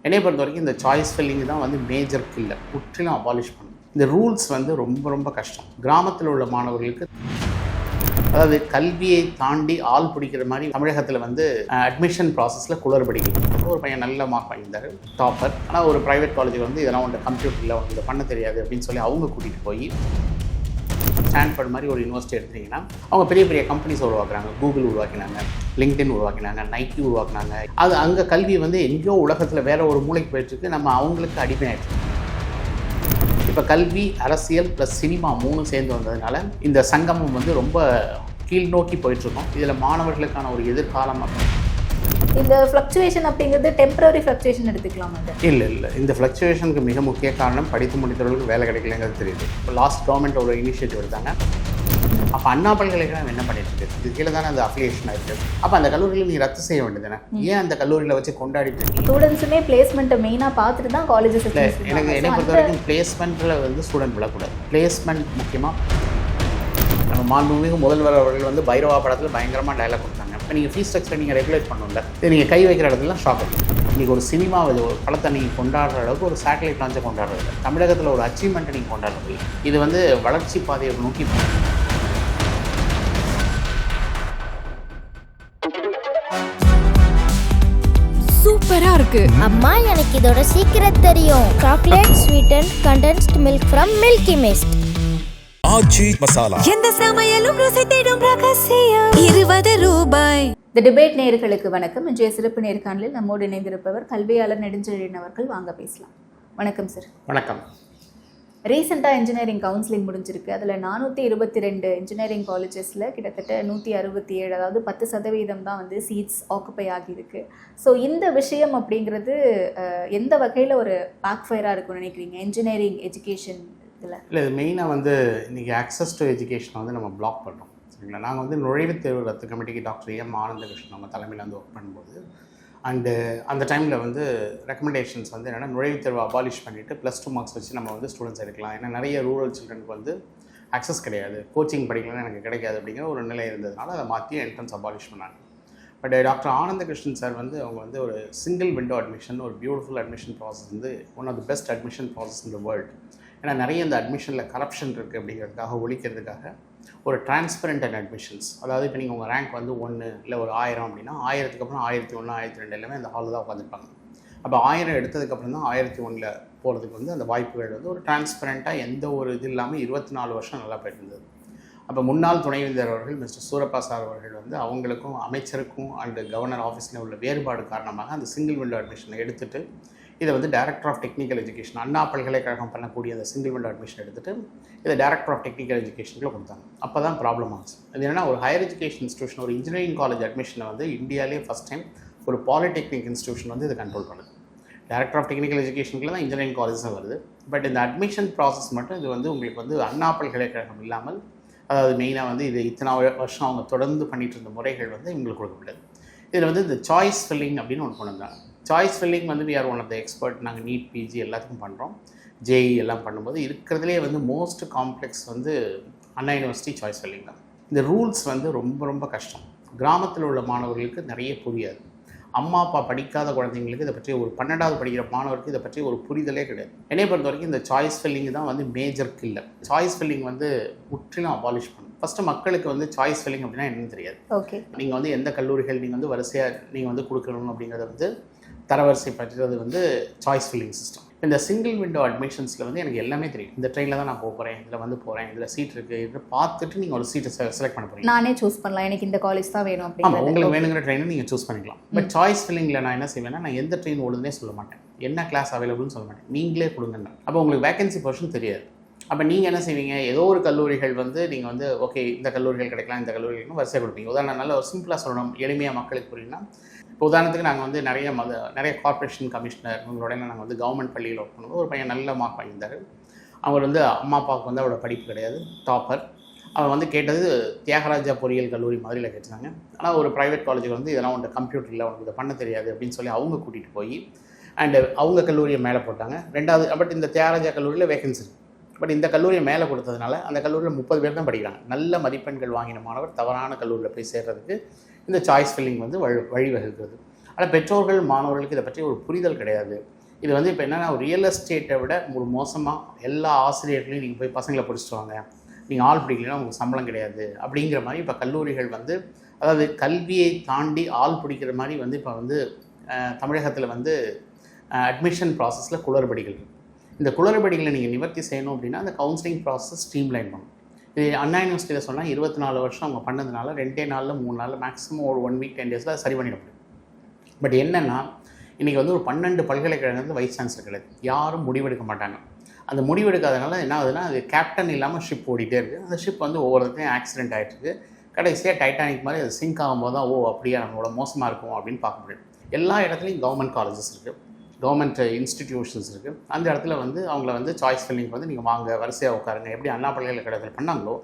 என்னை பொறுத்த வரைக்கும் இந்த சாய்ஸ் ஃபில்லிங் தான் வந்து மேஜர் கில்லர். முற்றிலும் அபாலிஷ் பண்ணணும். இந்த ரூல்ஸ் வந்து ரொம்ப ரொம்ப கஷ்டம். கிராமத்தில் உள்ள மாணவர்களுக்கு, அதாவது கல்வியை தாண்டி ஆள் பிடிக்கிற மாதிரி தமிழகத்தில் வந்து அட்மிஷன் ப்ராசஸில் குளறுபடிக்குது. ஒரு பையன் நல்ல மார்க் வாங்கியிருந்தார், டாப்பர். ஆனால் ஒரு ப்ரைவேட் காலேஜுக்கு வந்து இதெல்லாம் ஒன்று கம்ப்யூட்டரில் வந்து இதை பண்ண தெரியாது அப்படின்னு சொல்லி அவங்க கூட்டிகிட்டு போய் ஸ்டான்ஃபோர்ட் மாதிரி ஒரு யூனிவர்சிட்டி எடுத்தீங்கன்னா அவங்க பெரிய பெரிய கம்பெனிஸ் உருவாக்குறாங்க. கூகுள் உருவாக்கினாங்க, லிங்க்டின் உருவாக்கினாங்க, நைக்கி உருவாக்கினாங்க. அது அங்கே கல்வி வந்து எங்கேயோ உலகத்தில் வேற ஒரு மூளைக்கு போயிட்டுருக்கு. நம்ம அவங்களுக்கு அடிமையாயிடுச்சு. இப்போ கல்வி, அரசியல் ப்ளஸ் சினிமா 3 சேர்ந்து வந்ததுனால இந்த சங்கமம் வந்து ரொம்ப கீழ் நோக்கி போயிட்டுருக்கோம். இதில் மாணவர்களுக்கான ஒரு எதிர்காலம் இந்த ஃப்ளக்சுவேஷன் அப்படிங்கிறது டெம்பரரி ஃப்ளக்சுவேஷன் எடுத்துக்கலாம். இல்லை இந்த ஃப்ளக்சுவேஷனுக்கு மிக முக்கிய காரணம் படித்து முடித்தவர்களுக்கு வேலை கிடைக்கலங்கிறது தெரியுது. இப்போ லாஸ்ட் கவர்மெண்ட் ஒரு இனிஷியேட்டிவ் எடுத்தாங்க. அப்போ அண்ணா பல்கலைக்கழகம் என்ன பண்ணிட்டு இருக்கு? இது கீழே தானே அந்த அஃபிலியேஷன் இருக்குது. அப்போ அந்த கல்லூரியில் நீங்கள் ரத்து செய்ய வேண்டியது தானே? ஏன் அந்த கல்லூரியில் வச்சு கொண்டாடிட்டு இருக்கீங்க? ஸ்டூடெண்ட்ஸுமே பிளேஸ்மெண்ட்டை மெயினாக பார்த்துட்டு தான் காலேஜஸ். எனக்கு என்னை பொறுத்த வரைக்கும் பிளேஸ்மெண்ட்டில் வந்து ஸ்டூடெண்ட் விடக்கூடாது. பிளேஸ்மெண்ட் முக்கியமாக. நம்ம மாண்புமிகு முதல்வர் அவர்கள் வந்து பைரவா படத்தில் பயங்கரமாக டைலாக் கொடுத்தாங்க. இப்போ நீங்கள் ஃபீஸ் ஸ்ட்ரக்சரை நீங்கள் ரெகுலேட் பண்ணணும்ல. இது நீங்கள் கை வைக்கிற இடத்துலாம் ஷாக் ஆகும். இன்றைக்கி ஒரு சினிமா ஒரு படத்தை நீங்கள் கொண்டாடுற அளவுக்கு ஒரு சேட்டலைட் லான்ச்சை கொண்டாடுறது, தமிழகத்தில் ஒரு அச்சீவ்மெண்ட்டை நீங்கள் கொண்டாடுறது, இது வந்து வளர்ச்சி பாதையை நோக்கி சூப்பரா இருக்கு. அம்மா, எனக்கு இதோட சீக்கிரம் தெரியும். Chocolate sweetened condensed milk from Milky Mist. Aachi Masala. எந்த சமையலும் ருசி தேடும் ரகசியம். 20 ரூபாய். தி டிபேட் நேயர்களுக்கு வணக்கம். இன்றைய சிறப்பு நேர்காணலில் நம்மோடு இணைந்திருப்பவர் கல்வியாளர் நெடுஞ்செழியன் அவர்கள். வாங்க பேசலாம். வணக்கம் சார். வணக்கம். ரீசெண்டாக இன்ஜினியரிங் கவுன்சிலிங் முடிஞ்சிருக்கு. அதில் 422 இன்ஜினியரிங் காலேஜஸில் கிட்டத்தட்ட 167, அதாவது 10% தான் வந்து சீட்ஸ் ஆக்குப்பை ஆகியிருக்கு. ஸோ இந்த விஷயம் அப்படிங்கிறது எந்த வகையில் ஒரு பேக் ஃபயராக இருக்கும்னு நினைக்கிறீங்க இன்ஜினியரிங் எஜுகேஷன் இதில்? இல்லை, இது மெயினாக வந்து இன்றைக்கி ஆக்சஸ் டு எஜுகேஷனை வந்து நம்ம பிளாக் பண்ணுறோம். சரிங்களா? நாங்கள் வந்து நுழைவுத் தேர்வு ரத்து கமிட்டிக்கு டாக்டர் எம் ஆனந்தகிருஷ்ணன் அவங்க தலைமையில் வந்து ஒர்க் பண்ணும்போது அந்த டைமில் வந்து ரெக்கமெண்டேஷன்ஸ் வந்து என்னென்னா, நுழைவுத் தேர்வை அபாலிஷ் பண்ணிவிட்டு +2 மார்க்ஸ் வச்சு நம்ம வந்து ஸ்டூடெண்ட்ஸ் எடுக்கலாம். ஏன்னா நிறைய ரூரல் சில்ட்ரனுக்கு வந்து ஆக்சஸ் கிடையாது, கோச்சிங் படிக்கலன்னு எனக்கு கிடைக்காது அப்படிங்கிற ஒரு நிலை இருந்ததுனால அதை மாற்றி என்ட்ரன்ஸ் அபாலிஷ் பண்ணாங்க. பட் டாக்டர் ஆனந்தகிருஷ்ணன் சார் வந்து அவங்க வந்து ஒரு சிங்கிள் விண்டோ அட்மிஷன், ஒரு பியூட்டிஃபுல் அட்மிஷன் ப்ராசஸ் வந்து one of the best admission process in the world. ஏன்னா நிறைய இந்த அட்மிஷனில் கரப்ஷன் இருக்குது அப்படிங்கிறதுக்காக, ஒழிக்கிறதுக்காக ஒரு டிரான்ஸ்பரண்ட் அண்ட் அட்மிஷன்ஸ். அதாவது இப்போ நீங்கள் உங்கள் ரேங்க் வந்து 1 இல்லை ஒரு 1000 அப்படின்னா 1000க்கு அப்புறம் 1001, 1002 எல்லாமே அந்த ஹாலில் தான் உட்காந்துருப்பாங்க. அப்போ 1000 எடுத்ததுக்கப்புறம் தான் 1001 போகிறதுக்கு வந்து அந்த வாய்ப்புகள் வந்து ஒரு டிரான்ஸ்பரண்ட்டாக எந்த ஒரு இது இல்லாமல் 24 வருஷம் நல்லா போயிட்டு இருந்தது. அப்போ முன்னாள் துணைவேந்தர் அவர்கள் மிஸ்டர் சூரப்பா சார் அவர்கள் வந்து அவங்களுக்கும் அமைச்சருக்கும் அண்டு கவர்னர் ஆஃபீஸில் உள்ள வேறுபாடு காரணமாக அந்த சிங்கிள் விண்டோ அட்மிஷனை எடுத்துகிட்டு இதை வந்து டைரக்டர் ஆஃப் டெக்னிக்கல் எஜுகேஷன், அண்ணா பல்கலைக்கழகம் பண்ணக்கூடிய அந்த சிங்கிள் விண்டோ அட்மிஷன் எடுத்துகிட்டு இதை டைரக்டர் ஆஃப் டெக்னிக்கல் எஜுகேஷனுக்குள்ள கொடுத்தாங்க. அப்போ தான் ப்ராப்ளம் ஆச்சு. அது என்னென்னா, ஒரு ஹையர் எஜுகேஷன் இன்ஸ்டியூஷன், ஒரு இன்ஜினியரிங் காலேஜ் அட்மிஷனை வந்து இந்தியாவிலே ஃபஸ்ட் டைம் ஒரு பாலிடெக்னிக் இன்ஸ்டியூஷன் வந்து இதை கண்ட்ரோல் பண்ணுது. டைரக்டர் ஆஃப் டெக்னிக்கல் எஜுகேஷனுக்குள்ள தான் இன்ஜினியரிங் காலேஜஸும் வருது. பட் இந்த அட்மிஷன் ப்ராசஸ் மட்டும் இது வந்து உங்களுக்கு வந்து அண்ணா பல்கலைக்கழகம் இல்லாமல், அதாவது மெயினாக வந்து இது இத்தனை வருஷம் அவங்க தொடர்ந்து பண்ணிகிட்டு இருந்த முறைகள் வந்து இவங்களுக்கு கொடுக்கப்பட்டது. இதில் வந்து இந்த சாய்ஸ் ஃபில்லிங் அப்படின்னு ஒன்று கொண்டு வந்தாங்க. சாய்ஸ் ஃபில்லிங் வந்து we are one of the expert. நாங்கள் நீட், பிஜி எல்லாத்துக்கும் பண்ணுறோம், ஜேஇ எல்லாம் பண்ணும்போது இருக்கிறதுலே வந்து மோஸ்ட் காம்ப்ளெக்ஸ் வந்து அண்ணா யூனிவர்சிட்டி சாய்ஸ் ஃபில்லிங் தான். இந்த ரூல்ஸ் வந்து ரொம்ப ரொம்ப கஷ்டம். கிராமத்தில் உள்ள மாணவர்களுக்கு நிறைய புரியாது. அம்மா அப்பா படிக்காத குழந்தைங்களுக்கு இதை பற்றி, ஒரு 12வது படிக்கிற மாணவருக்கு இதை பற்றி ஒரு புரிதலே கிடையாது. என்னை பொறுத்த வரைக்கும் இந்த சாய்ஸ் ஃபில்லிங் தான் வந்து மேஜர் கில்லர். சாய்ஸ் ஃபில்லிங் வந்து முற்றிலும் அபாலிஷ் பண்ணணும். ஃபஸ்ட்டு மக்களுக்கு வந்து சாய்ஸ் ஃபில்லிங் அப்படின்னா என்னன்னு தெரியாது. ஓகே, நீங்கள் வந்து எந்த கல்லூரிகள் நீங்கள் வந்து வரிசையாக நீங்கள் வந்து கொடுக்கணும் அப்படிங்கிறத வந்து தரவரிசை பற்றுறது வந்து சாய்ஸ் ஃபில்லிங் சிஸ்டம். இந்த சிங்கிள் விண்டோ அட்மிஷன்ஸில் வந்து எனக்கு எல்லாமே தெரியும். இந்த ட்ரெயினில் தான் நான் போகிறேன், இதில் வந்து போகிறேன், இதில் சீட் இருக்குது, இதில் பார்த்துட்டு நீங்கள் ஒரு சீட்டை செலக்ட் பண்ண போகிறீங்க. நானே சூஸ் பண்ணலாம், எனக்கு இந்த காலேஜ் தான் வேணும் அப்படின்னு. ஆமாம், உங்களுக்கு வேணுங்கிற ட்ரெயினை நீங்கள் சூஸ் பண்ணிக்கலாம். பட் சாய்ஸ் ஃபில்லிங்கில் நான் என்ன செய்வேன்னா, நான் எந்த ட்ரெயின் ஓடுதுன்னே சொல்ல மாட்டேன், என்ன கிளாஸ் அவைலபிள்னு சொல்ல மாட்டேன், நீங்களே கொடுங்கண்ணா. அப்போ உங்களுக்கு வேகன்சி போர்ஷன் தெரியாது. அப்போ நீங்கள் என்ன செய்வீங்க, ஏதோ ஒரு கல்லூரிகள் வந்து நீங்கள் வந்து ஓகே இந்த கல்லூரிகள் கிடைக்கலாம், இந்த கல்லூரிகளும் வரிசையாக கொடுப்பீங்க. உதாரணம் நல்ல ஒரு சிம்பிளாக சொல்லணும், எளிமையாக மக்களுக்கு புரியுன்னா, இப்போ உதாரணத்துக்கு நாங்கள் வந்து நிறைய கார்ப்பரேஷன் கமிஷனர் இவங்களோட நாங்கள் வந்து கவர்மெண்ட் பள்ளியில் ஒர்க் பண்ணும்போது ஒரு பையன் நல்ல மார்க் வாங்கியிருந்தார். அவர் வந்து அம்மா அப்பாவுக்கு வந்து அவரோட படிப்பு கிடையாது, டாப்பர். அவர் வந்து கேட்டது தியாகராஜா பொறியியல் கல்லூரி மாதிரியில் கேட்டாங்க. ஆனால் ஒரு ப்ரைவேட் காலேஜுக்கு வந்து இதெல்லாம் ஒன்று கம்ப்யூட்டரில் உனக்கு இதை பண்ண தெரியாது அப்படின்னு சொல்லி அவங்க கூட்டிகிட்டு போய் அண்டு அவங்க கல்லூரியை மேலே போட்டாங்க. 2வது பட் இந்த தியாகராஜா கல்லூரியில் வேகன்சி இருக்குது. பட் இந்த கல்லூரியை மேலே கொடுத்ததுனால அந்த கல்லூரியில் 30 பேர் தான் படிக்கிறாங்க. நல்ல மதிப்பெண்கள் வாங்கின மாணவர் தவறான கல்லூரியில் போய் சேர்றதுக்கு இந்த சாய்ஸ் ஃபில்லிங் வந்து வழிவகுக்கிறது. ஆனால் பெற்றோர்கள் மாணவர்களுக்கு இதை பற்றி ஒரு புரிதல் கிடையாது. இது வந்து இப்போ என்னென்னா ஒரு ரியல் எஸ்டேட்டை விட ஒரு மோசமாக எல்லா ஆசிரியர்களையும் நீங்கள் போய் பசங்களை பிடிச்சிட்டு வாங்க, நீங்கள் ஆள் பிடிக்கலைன்னா உங்களுக்கு சம்பளம் கிடையாது அப்படிங்கிற மாதிரி இப்போ கல்லூரிகள் வந்து, அதாவது கல்வியை தாண்டி ஆள் பிடிக்கிற மாதிரி வந்து இப்போ வந்து தமிழகத்தில் வந்து அட்மிஷன் ப்ராசஸில் குளறுபடிகள் இருக்குது. இந்த குளறுபடிகளை நீங்கள் நிவர்த்தி செய்யணும் அப்படின்னா அந்த கவுன்சிலிங் ப்ராசஸ் ஸ்ட்ரீம்லைன் பண்ணணும். இது அண்ணா யூனிவர்சிட்டியில் சொன்னால் 24 வருஷம் அவங்க பண்ணதுனால 2 நாளில் 3 நாளில் மேக்ஸிமம் ஒரு 1 வீக் 10 டேஸில் சரி பண்ணிட முடியும். பட் என்னென்னா இன்றைக்கி வந்து ஒரு 12 பல்கலைக்கழகங்கள் வைஸ் சான்சலர் கிடையாது, யாரும் முடிவெடுக்க மாட்டாங்க. அந்த முடிவெடுக்காதனால என்ன ஆகுதுன்னா அது கேப்டன் இல்லாமல் ஷிப் ஓடிட்டே இருக்குது. அந்த ஷிப் வந்து ஒவ்வொருத்தையும் ஆக்சிடென்ட் ஆகிட்டுருக்கு. கடைசியாக டைட்டானிக் மாதிரி அது சிங்க் ஆகும்போது தான் அப்படியே நம்மளோட மோசமாக இருக்கும் அப்படின்னு பார்க்க முடியும். எல்லா இடத்துலையும் கவர்மெண்ட் காலேஜஸ் இருக்குது, கவர்மெண்ட் இன்ஸ்டிடியூஷன்ஸ் இருக்குது. அந்த இடத்துல வந்து அவங்கள வந்து சாய்ஸ் ஃபில்லிங் வந்து நீங்கள் வாங்க வரிசையாக உட்காருங்க, எப்படி அண்ணா பல்கலைக்கழகத்தில் பண்ணாங்களோ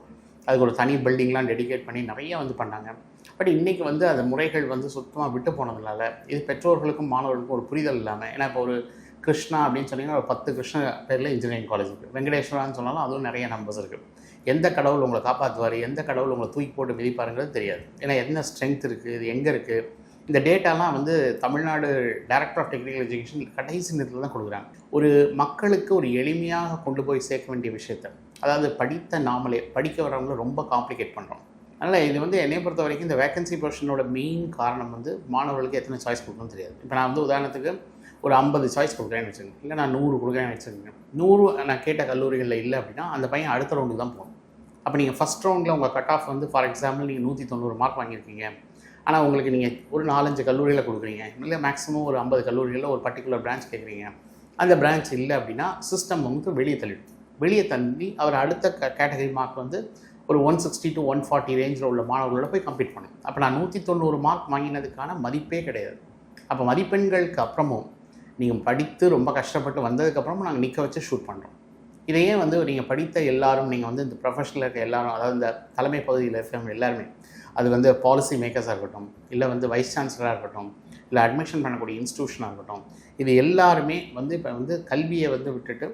அதுக்கு ஒரு தனி பில்டிங்லாம் டெடிகேட் பண்ணி நிறைய வந்து பண்ணாங்க. பட் இன்றைக்கி வந்து அந்த முறைகள் வந்து சுத்தமாக விட்டு போனதுனால இது பெற்றோர்களுக்கும் மாணவர்களுக்கும் ஒரு புரிதல் இல்லாமல், ஏன்னா இப்போ ஒரு கிருஷ்ணா அப்படின்னு சொன்னீங்கன்னா ஒரு 10 கிருஷ்ணா பேரில் இன்ஜினியரிங் காலேஜ் இருக்குது. வெங்கடேஸ்வரான்னு சொன்னாலும் அதுவும் நிறைய நம்பர்ஸ் இருக்குது. எந்த கடவுள் உங்களை காப்பாற்றுவார், எந்த கடவுள் உங்களை தூக்கி போட்டு மிதிப்பாருங்கிறது தெரியாது. ஏன்னா என்ன ஸ்ட்ரென்த் இருக்குது, இது எங்கே இருக்குது, இந்த டேட்டாலாம் வந்து Tamil Nadu director of technical education கடைசி நேரத்தில் தான் கொடுக்குறாங்க. ஒரு மக்களுக்கு ஒரு எளிமையாக கொண்டு போய் சேர்க்க வேண்டிய விஷயத்தை, அதாவது படித்த நாமளே படிக்க வரவங்களை ரொம்ப காம்ப்ளிகேட் பண்ணுறோம். அதனால் இது வந்து என்னை பொறுத்த வரைக்கும் இந்த வேகன்சி பொசிஷனோட மெயின் காரணம் வந்து மாணவர்களுக்கு எத்தனை சாய்ஸ் கொடுக்கணும்னு தெரியாது. இப்போ நான் வந்து உதாரணத்துக்கு ஒரு 50 சாய்ஸ் கொடுக்குறேன்னு வச்சுக்கோங்க, இல்லை நான் 100 கொடுக்குறேன்னு வச்சுக்கோங்க. 100 நான் கேட்ட கல்லூரிகளில் இல்லை அப்படின்னா அந்த பையன் அடுத்த ரவுண்டுக்கு தான் போகணும். அப்போ நீங்கள் ஃபஸ்ட் ரவுண்டில் உங்கள் கட் ஆஃப் வந்து ஃபார் எக்ஸாம்பிள் நீங்கள் 190 மார்க் வாங்கியிருக்கீங்க, ஆனால் உங்களுக்கு நீங்கள் ஒரு 4-5 கல்லூரியில் கொடுக்குறீங்க, இல்லை மேக்ஸிமம் ஒரு 50 கல்லூரிகளில் ஒரு பர்டிகுலர் பிரான்ச் கேட்குறீங்க. அந்த பிரான்ச் இல்லை அப்படின்னா சிஸ்டம் வந்து வெளியே தள்ளிடும். வெளியே தள்ளி அவர் அடுத்த கேட்டகரி மார்க் வந்து ஒரு 160 to 140 ரேஞ்சில் உள்ள மாணவர்களோட போய் கம்ப்ளீட் பண்ணும். அப்போ நான் 190 மார்க் வாங்கினதுக்கான மதிப்பே கிடையாது. அப்போ மதிப்பெண்களுக்கு அப்புறமும் நீங்கள் படித்து ரொம்ப கஷ்டப்பட்டு வந்ததுக்கப்புறமும் நாங்கள் நிற்க வச்சு ஷூட் பண்ணுறோம். இதையே வந்து நீங்கள் படித்த எல்லாரும், நீங்கள் வந்து இந்த ப்ரொஃபஷனில் இருக்க எல்லாரும், அதாவது இந்த தலைமை பகுதியில் இருக்கவங்க எல்லாருமே, அது வந்து பாலிசி மேக்கர்ஸாக இருக்கட்டும், இல்லை வந்து வைஸ் சான்சலராக இருக்கட்டும், இல்லை அட்மிஷன் பண்ணக்கூடிய இன்ஸ்டியூஷனாக இருக்கட்டும், இது எல்லாருமே வந்து இப்போ வந்து கல்வியை வந்து விட்டுட்டு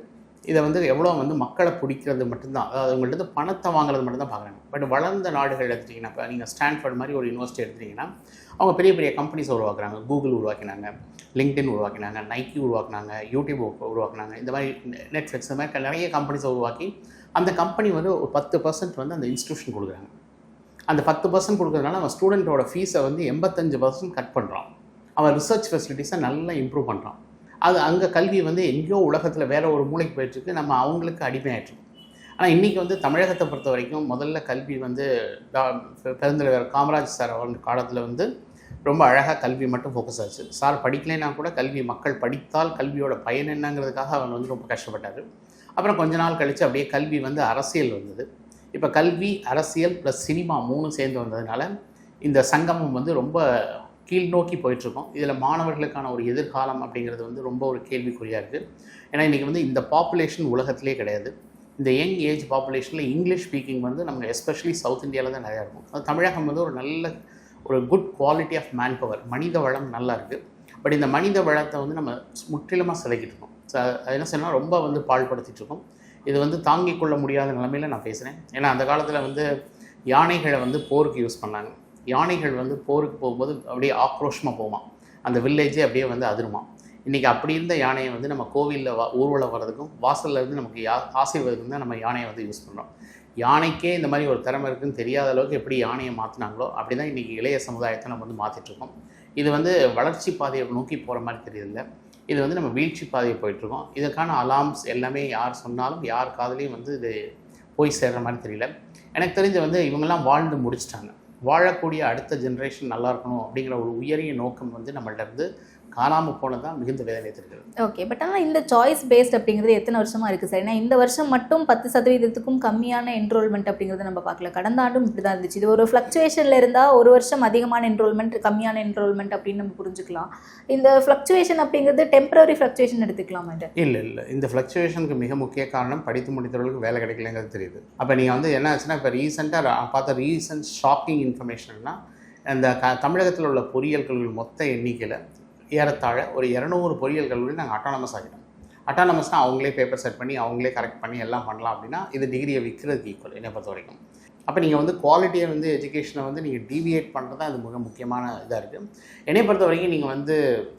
இதை வந்து எவ்வளோ வந்து மக்களை பிடிக்கிறது மட்டும்தான், அதாவது அவங்கள்ட்ட பணத்தை வாங்குறது மட்டும்தான் பார்க்குறாங்க. பட் வளர்ந்த நாடுகள் எடுத்துட்டிங்கன்னா, இப்போ நீங்கள் ஸ்டான்ஃபோர்ட் மாதிரி ஒரு யூனிவர்சிட்டி எடுத்துட்டிங்கன்னா அவங்க பெரிய பெரிய கம்பெனிஸ் உருவாக்குறாங்க. கூகுள் உருவாக்கினாங்க, லிங்க்டின் உருவாக்கினாங்க, நைக்கி உருவாக்கினாங்க, யூடியூப் உருவாக்கினாங்க, இந்த மாதிரி நெட்ஃப்ளிக்ஸ், இந்த மாதிரி நிறைய கம்பெனிஸை உருவாக்கி அந்த கம்பெனி வந்து ஒரு 10% வந்து அந்த இன்ஸ்டியூஷன் கொடுக்குறாங்க. அந்த 10% கொடுக்குறதுனால அவன் ஸ்டூடெண்ட்டோட ஃபீஸை வந்து 85% கட் பண்ணுறான். அவன் ரிசர்ச் ஃபெசிலிட்டிஸை நல்லா இம்ப்ரூவ் பண்ணுறான். அது அங்கே கல்வி வந்து எங்கேயோ உலகத்தில் வேறு ஒரு மூளைக்கு போயிட்டுருக்கு, நம்ம அவங்களுக்கு அடிமையாயிட்ருக்கு. ஆனால் இன்றைக்கி வந்து தமிழகத்தை பொறுத்த வரைக்கும் முதல்ல கல்வி வந்து பெருந்தலைவர் காமராஜ் சார் அவங்க காலத்தில் வந்து ரொம்ப அழகாக கல்வி மட்டும் ஃபோக்கஸ் ஆச்சு. சார் படிக்கலைன்னா கூட கல்வி, மக்கள் படித்தால் கல்வியோட பயன் என்னங்கிறதுக்காக அவன் வந்து ரொம்ப கஷ்டப்பட்டார். அப்புறம் கொஞ்ச நாள் கழித்து அப்படியே கல்வி வந்து அரசியல் வந்தது. இப்போ கல்வி, அரசியல் ப்ளஸ் சினிமா 3 சேர்ந்து வந்ததுனால இந்த சங்கமம் வந்து ரொம்ப கீழ் நோக்கி போயிட்டுருக்கோம். இதில் மாணவர்களுக்கான ஒரு எதிர்காலம் அப்படிங்கிறது வந்து ரொம்ப ஒரு கேள்விக்குறியாக இருக்குது. ஏன்னா இன்றைக்கி வந்து இந்த பாப்புலேஷன் உலகத்திலே கிடையாது. இந்த யங் ஏஜ் பாப்புலேஷனில் இங்கிலீஷ் ஸ்பீக்கிங் வந்து நமக்கு எஸ்பெஷலி சவுத் இந்தியாவில் தான் நிறையா இருக்கும். அது தமிழகம் வந்து ஒரு நல்ல ஒரு good quality of man power, மனித வளம் நல்லா இருக்குது. பட் இந்த மனித வளத்தை வந்து நம்ம முற்றிலுமாக சிதைக்கிட்டு இருக்கோம். அது என்ன சொன்னால் ரொம்ப வந்து பாழ்படுத்திட்டு இருக்கோம். இது வந்து தாங்கிக் கொள்ள முடியாத நிலைமையில் நான் பேசுகிறேன். ஏன்னா அந்த காலத்தில் வந்து யானைகளை வந்து போருக்கு யூஸ் பண்ணாங்க. யானைகள் வந்து போருக்கு போகும்போது அப்படியே ஆக்ரோஷமாக போவான், அந்த வில்லேஜே அப்படியே வந்து அதிருமா. இன்றைக்கி அப்படி இருந்த யானையை வந்து நம்ம கோவிலில் ஊர்வலம் வர்றதுக்கும் வாசலில் இருந்து நமக்கு ஆசீர்வாதத்துக்கும் தான் நம்ம யானையை வந்து யூஸ் பண்ணுறோம். யானைக்கே இந்த மாதிரி ஒரு திறமை இருக்குதுன்னு தெரியாத அளவுக்கு எப்படி யானையை மாற்றினாங்களோ அப்படி தான் இன்றைக்கி இளைய சமுதாயத்தை நம்ம வந்து மாற்றிட்டுருக்கோம். இது வந்து வளர்ச்சி பாதையை நோக்கி போகிற மாதிரி தெரியல, இது வந்து நம்ம வீழ்ச்சி பாதையை போயிட்டுருக்கோம். இதுக்கான அலார்ம்ஸ் எல்லாமே யார் சொன்னாலும் யார் காதலையும் வந்து இது போய் சேர்கிற மாதிரி தெரியல. எனக்கு தெரிஞ்ச வந்து இவங்கெல்லாம் வாழ்ந்து முடிச்சிட்டாங்க. வாழக்கூடிய அடுத்த ஜென்ரேஷன் நல்லா இருக்கணும் அப்படிங்கிற ஒரு உயரிய நோக்கம் வந்து நம்மள்ட்ட இருந்து காணாமல் போனது தான் மிகுந்த வேதனை தெரிகிறது. ஓகே, பட் ஆனால் இந்த சாய்ஸ் பேஸ்ட் அப்படிங்கிறது எத்தனை வருஷமாக இருக்குது சார்? ஏன்னா இந்த வருஷம் மட்டும் 10% கம்மியான என்ரோல்மெண்ட் அப்படிங்கிறது நம்ம பார்க்கல. கடந்த ஆண்டும் இப்படி தான் இருந்துச்சு. இது ஒரு ஃப்ளக்சுவேஷனில் இருந்தால் ஒரு வருஷம் அதிகமான என்ரோல்மெண்ட், கம்மியான என்ரோல்மெண்ட் அப்படின்னு நம்ம புரிஞ்சுக்கலாம். இந்த ஃப்ளக்சுவேஷன் அப்படிங்கிறது டெம்பரரி ஃப்ளக்சுவேஷன் எடுத்துக்கலாமா? இல்லை, இந்த ஃப்ளக்சுவேஷனுக்கு மிக முக்கிய காரணம் படித்து முடித்தவர்களுக்கு வேலை கிடைக்கலங்கிறது தெரியுது. அப்போ நீங்கள் வந்து என்ன ஆச்சுன்னா, இப்போ ரீசெண்டாக பார்த்த ரீசன்ட் ஷாக்கிங் இன்ஃபர்மேஷன்னா, இந்த தமிழகத்தில் உள்ள பொறியியல் கல்லூரி மொத்த எண்ணிக்கையில் ஏறத்தாழ ஒரு 200 பொறியியல் கல்லூரி நாங்கள் அட்டானமஸ் ஆகிட்டோம். அட்டானமஸ்னால் அவங்களே பேப்பர் செட் பண்ணி அவங்களே கரெக்ட் பண்ணி எல்லாம் பண்ணலாம் அப்படின்னா இது டிகிரியை விற்கிறதுக்கு ஈக்குவல் என்னை பொறுத்த வரைக்கும். அப்போ நீங்கள் வந்து குவாலிட்டியை வந்து எஜுகேஷனை வந்து நீங்கள் டீவியேட் பண்ணுறது தான் அது மிக முக்கியமான இதாக இருக்குது. என்னை பொறுத்த வரைக்கும் நீங்கள் வந்து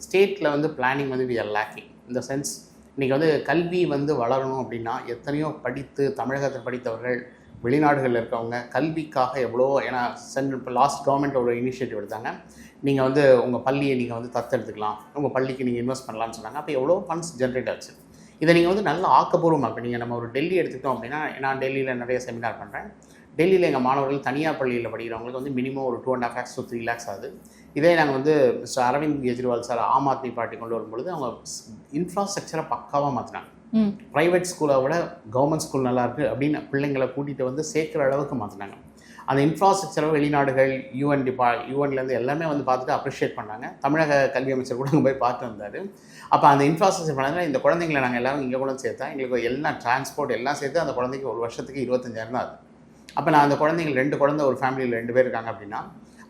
ஸ்டேட்டில் வந்து பிளானிங் வந்து வி ஆர் லேக்கிங் இந்த சென்ஸ். இன்றைக்கி வந்து கல்வி வந்து வளரணும் அப்படின்னா எத்தனையோ படித்து தமிழகத்தில் படித்தவர்கள் வெளிநாடுகளில் இருக்கவங்க கல்விக்காக எவ்வளோ, ஏன்னா இப்போ லாஸ்ட் கவர்மெண்ட் ஒரு இனிஷியேட்டிவ் எடுத்தாங்க, நீங்கள் வந்து உங்கள் பள்ளியை நீங்கள் வந்து தத்தெடுத்துக்கலாம், உங்கள் பள்ளிக்கு நீங்கள் இன்வெஸ்ட் பண்ணலாம்னு சொன்னாங்க. அப்போ எவ்வளோ ஃபண்ட்ஸ் ஜென்ரேட் ஆச்சு. இதை நீங்கள் வந்து நல்ல ஆக்கப்பூர்வமாக இப்போ நீங்கள் நம்ம ஒரு டெல்லி எடுத்துக்கிட்டோம் அப்படின்னா, நான் டெல்லியில் நிறைய செமினார் பண்ணுறேன். டெல்லியில் எங்கள் மாணவர்கள் தனியார் பள்ளியில் படிக்கிறவங்களுக்கு வந்து மினிமம் ஒரு 2.5 lakhs to 3 lakhs ஆகுது. இதே நாங்கள் வந்து mister Aravind Kejriwal sir Aam Aadmi party கொண்டு வரும்பொழுது அவங்க இன்ஃப்ராஸ்ட்ரக்சரை பக்காவாக மாற்றினாங்க. ப்ரைவேட் ஸ்கூலை விட கவர்மெண்ட் ஸ்கூல் நல்லாயிருக்கு அப்படின்னு பிள்ளைங்களை கூட்டிகிட்டு வந்து சேர்க்குற அளவுக்கு மாற்றினாங்க. அந்த இன்ஃப்ராஸ்ட்ரக்சரை வெளிநாடுகள் யூஎன்லேருந்து எல்லாமே வந்து பார்த்துட்டு அப்ரிஷியேட் பண்ணாங்க. தமிழக கல்வி அமைச்சர் கூட அங்கே போய் பார்த்து வந்தார். அப்போ அந்த இன்ஃப்ராஸ்ட்ரக்சர் பண்ணாங்க. இந்த குழந்தைங்களை நாங்கள் எல்லோரும் இங்கே கூட சேர்த்தா எங்களுக்கு எல்லாம் டிரான்ஸ்போர்ட் எல்லாம் சேர்த்து அந்த குழந்தைக்கு ஒரு வருஷத்துக்கு 25,000 தான் ஆகுது. அப்போ நான் அந்த குழந்தைங்க 2 குழந்தை ஒரு ஃபேமிலியில் 2 பேர் இருக்காங்க அப்படின்னா